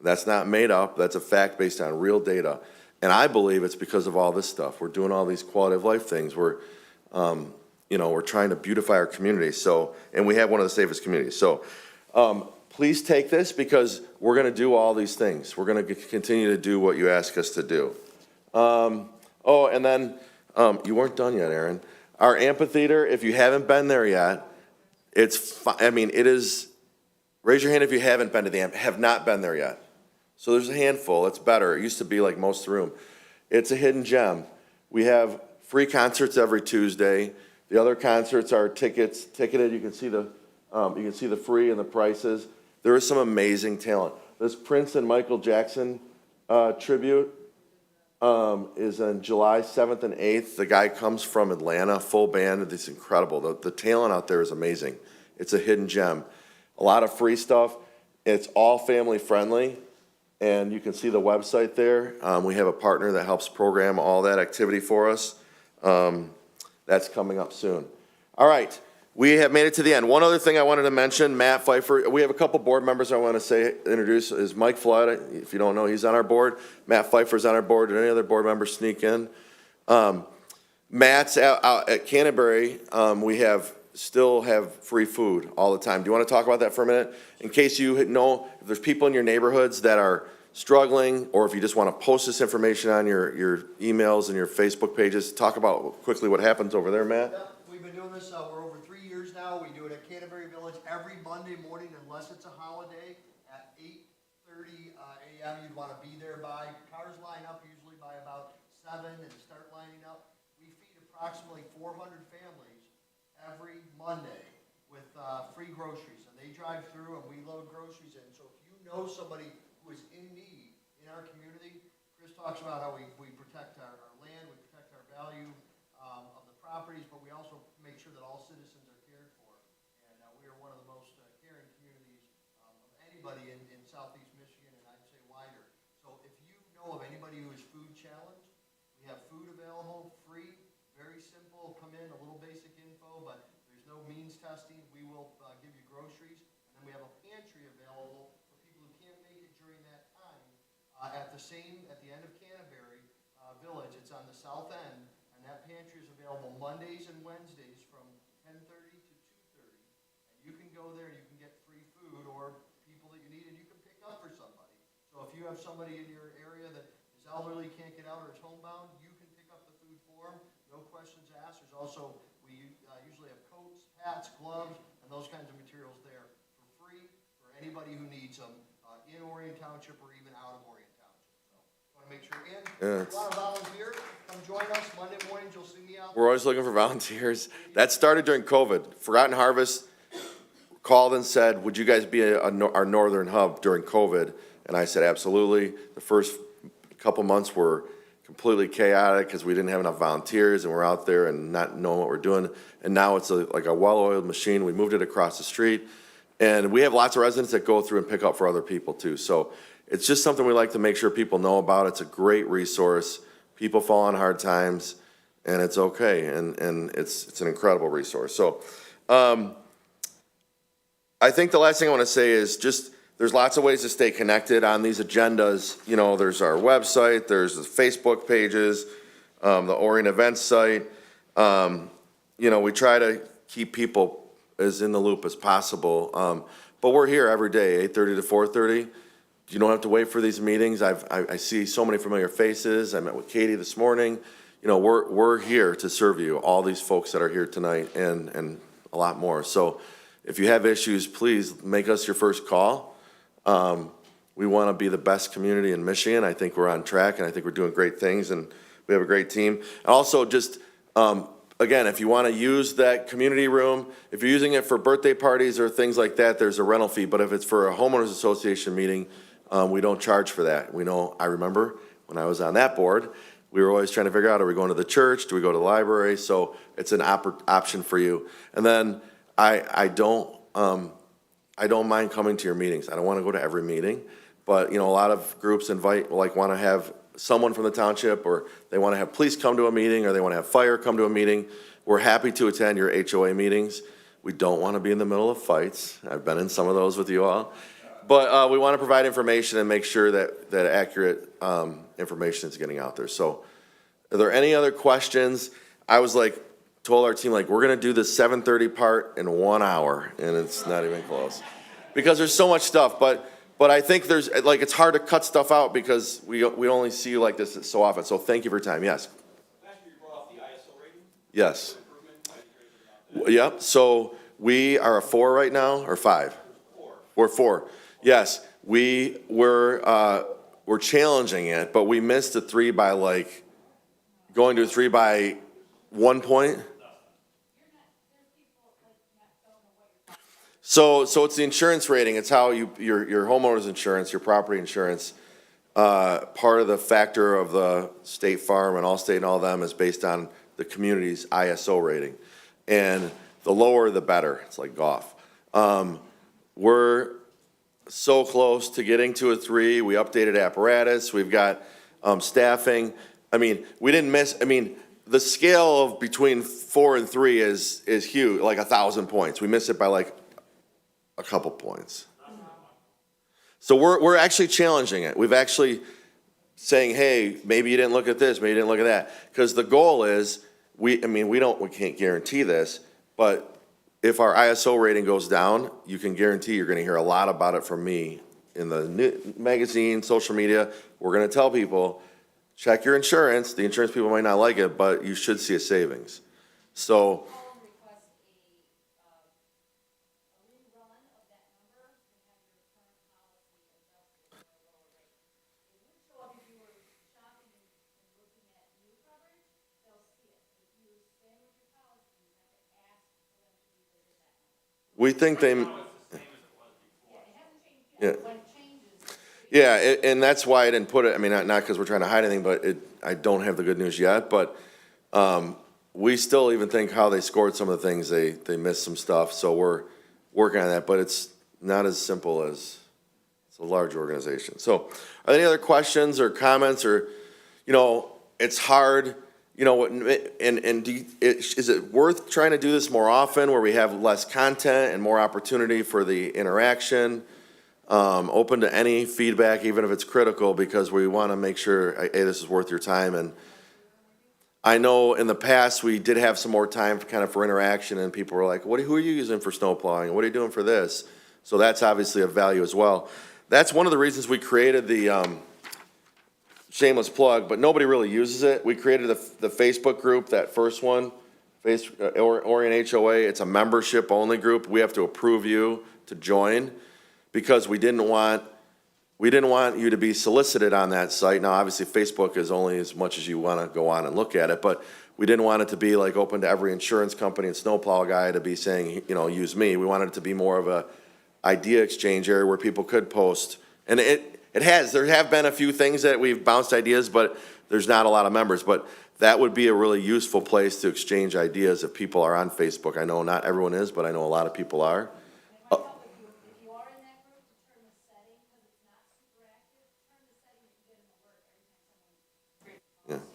That's not made up, that's a fact based on real data. And I believe it's because of all this stuff. We're doing all these quality of life things. We're trying to beautify our community. So, and we have one of the safest communities. So, please take this because we're gonna do all these things. We're gonna continue to do what you ask us to do. And then, you weren't done yet, Aaron. Our amphitheater, if you haven't been there yet, it is, raise your hand if you haven't been to the have not been there yet. So there's a handful, it's better. It used to be like most of the room. It's a hidden gem. We have free concerts every Tuesday. The other concerts are ticketed. You can see the free and the prices. There is some amazing talent. This Prince and Michael Jackson tribute is on July 7th and 8th. The guy comes from Atlanta, full band. It's incredible. The talent out there is amazing. It's a hidden gem. A lot of free stuff. It's all family friendly. And you can see the website there. We have a partner that helps program all that activity for us. That's coming up soon. All right, we have made it to the end. One other thing I wanted to mention, Matt Pfeiffer, we have a couple board members I want to introduce, is Mike Flood. If you don't know, he's on our board. Matt Pfeiffer's on our board. Did any other board members sneak in? Matt's out at Canterbury. We still have free food all the time. Do you want to talk about that for a minute? In case you know, if there's people in your neighborhoods that are struggling, or if you just want to post this information on your emails and your Facebook pages, talk about quickly what happens over there, Matt. Yep, we've been doing this, we're over 3 years now. We do it at Canterbury Village every Monday morning unless it's a holiday at 8:30 a.m. You'd want to be there by. Cars line up usually by about 7 and start lining up. We feed approximately 400 families every Monday with free groceries, and they drive through and we load groceries in. So if you know somebody who is in need in our community, Chris talks about how we protect our land, we protect our value of the properties, but we also make sure that all citizens are cared for. And we are one of the most caring communities of anybody in southeast Michigan, and I'd say wider. So if you know of anybody who is food challenged, we have food available, free, very simple, come in, a little basic info, but there's no means testing. We will give you groceries, and then we have a pantry available for people who can't make it during that time. At the end of Canterbury Village, it's on the south end, and that pantry is available Mondays and Wednesdays from 10:30 to 2:30. And you can go there and you can get free food or people that you need, and you can pick up for somebody. So if you have somebody in your area that is elderly, can't get out, or is homebound, you can pick up the food for them, no questions asked. There's also, we usually have coats, hats, gloves, and those kinds of materials there for free for anybody who needs them in Orion Township or even out of Orion Township. So want to make sure if you want to volunteer, come join us Monday mornings. You'll see me out there. We're always looking for volunteers. That started during COVID. Forgotten Harvest called and said, would you guys be our northern hub during COVID? And I said, absolutely. The first couple months were completely chaotic because we didn't have enough volunteers and we're out there and not knowing what we're doing. And now it's like a well-oiled machine. We moved it across the street. And we have lots of residents that go through and pick up for other people too. So it's just something we like to make sure people know about. It's a great resource. People fall on hard times and it's okay. And it's an incredible resource. So I think the last thing I want to say is just, there's lots of ways to stay connected on these agendas. You know, there's our website, there's the Facebook pages, the Orion events site. We try to keep people as in the loop as possible. But we're here every day, 8:30 to 4:30. You don't have to wait for these meetings. I see so many familiar faces. I met with Katie this morning. We're here to serve you, all these folks that are here tonight and a lot more. So if you have issues, please make us your first call. We want to be the best community in Michigan. I think we're on track and I think we're doing great things and we have a great team. Also, just again, if you want to use that community room, if you're using it for birthday parties or things like that, there's a rental fee. But if it's for a homeowners association meeting, we don't charge for that. We know, I remember when I was on that board, we were always trying to figure out, are we going to the church? Do we go to the library? So it's an option for you. And then I don't mind coming to your meetings. I don't want to go to every meeting, but, you know, a lot of groups want to have someone from the township, or they want to have police come to a meeting, or they want to have fire come to a meeting. We're happy to attend your HOA meetings. We don't want to be in the middle of fights. I've been in some of those with you all. But we want to provide information and make sure that accurate information is getting out there. So are there any other questions? I was told our team, we're going to do the 7:30 part in 1 hour, and it's not even close. Because there's so much stuff, but I think there's, it's hard to cut stuff out because we only see you like this so often. So thank you for your time. Yes? Last year you brought up the ISO rating. Yes. Yep, so we are a 4 right now, or 5? 4. We're 4. Yes, we're challenging it, but we missed a 3 by going to a 3 by 1 point. So it's the insurance rating. It's how your homeowner's insurance, your property insurance, part of the factor of the State Farm and Allstate and all of them is based on the community's ISO rating. And the lower, the better. It's like golf. We're so close to getting to a 3. We updated apparatus. We've got staffing. I mean, we didn't miss. I mean, the scale of between 4 and 3 is huge, 1,000 points. We miss it by a couple points. So we're actually challenging it. We've actually saying, hey, maybe you didn't look at this, maybe you didn't look at that. Because the goal is, we can't guarantee this, but if our ISO rating goes down, you can guarantee you're gonna hear a lot about it from me in the magazine, social media. We're gonna tell people, check your insurance. The insurance people might not like it, but you should see a savings. So, we think they, yeah. Yeah, and that's why I didn't put it, I mean, not because we're trying to hide anything, but I don't have the good news yet, but we still even think how they scored some of the things, they missed some stuff, so we're working on that, but it's not as simple as, it's a large organization. So, are there any other questions or comments, or, it's hard, is it worth trying to do this more often where we have less content and more opportunity for the interaction? Open to any feedback, even if it's critical, because we want to make sure, hey, this is worth your time. And I know in the past, we did have some more time for interaction, and people were like, who are you using for snow plowing? What are you doing for this? So that's obviously a value as well. That's one of the reasons we created the, shameless plug, but nobody really uses it. We created the Facebook group, that first one, Orion HOA. It's a membership-only group. We have to approve you to join because we didn't want you to be solicited on that site. Now, obviously, Facebook is only as much as you want to go on and look at it, but we didn't want it to be open to every insurance company and snowplow guy to be saying, use me. We wanted it to be more of a idea exchange area where people could post. And there have been a few things that we've bounced ideas, but there's not a lot of members. But that would be a really useful place to exchange ideas if people are on Facebook. I know not everyone is, but I know a lot of people are. If you are in that group, to turn the setting, because it's not super active, turn the setting that you get an alert every time someone.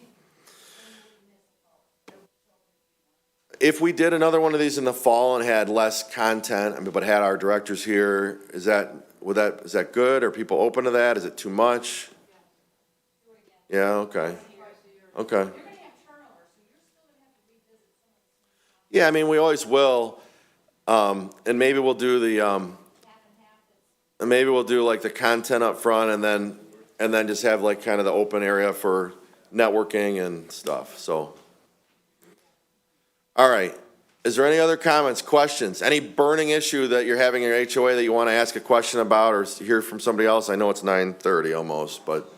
If we did another one of these in the fall and had less content, but had our directors here, is that good? Are people open to that? Is it too much? Yeah, okay. Okay. Yeah, I mean, we always will. And maybe we'll do the content up front and then just have kind of the open area for networking and stuff. So, all right. Is there any other comments, questions, any burning issue that you're having in your HOA that you want to ask a question about or hear from somebody else? I know it's 9:30 almost, but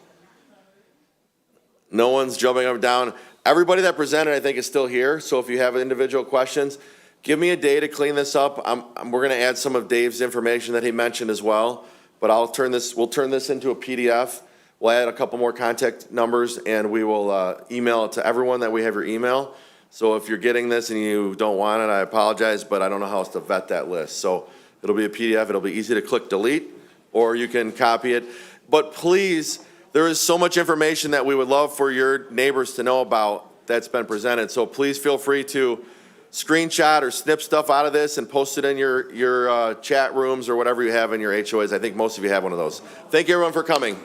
no one's jumping up and down. Everybody that presented, I think, is still here, so if you have individual questions, give me a day to clean this up. We're gonna add some of Dave's information that he mentioned as well, but we'll turn this into a PDF. We'll add a couple more contact numbers, and we will email it to everyone that we have your email. So if you're getting this and you don't want it, I apologize, but I don't know how else to vet that list. So it'll be a PDF, it'll be easy to click delete, or you can copy it. But please, there is so much information that we would love for your neighbors to know about that's been presented. So please feel free to screenshot or snip stuff out of this and post it in your chat rooms or whatever you have in your HOAs. I think most of you have one of those. Thank you, everyone, for coming.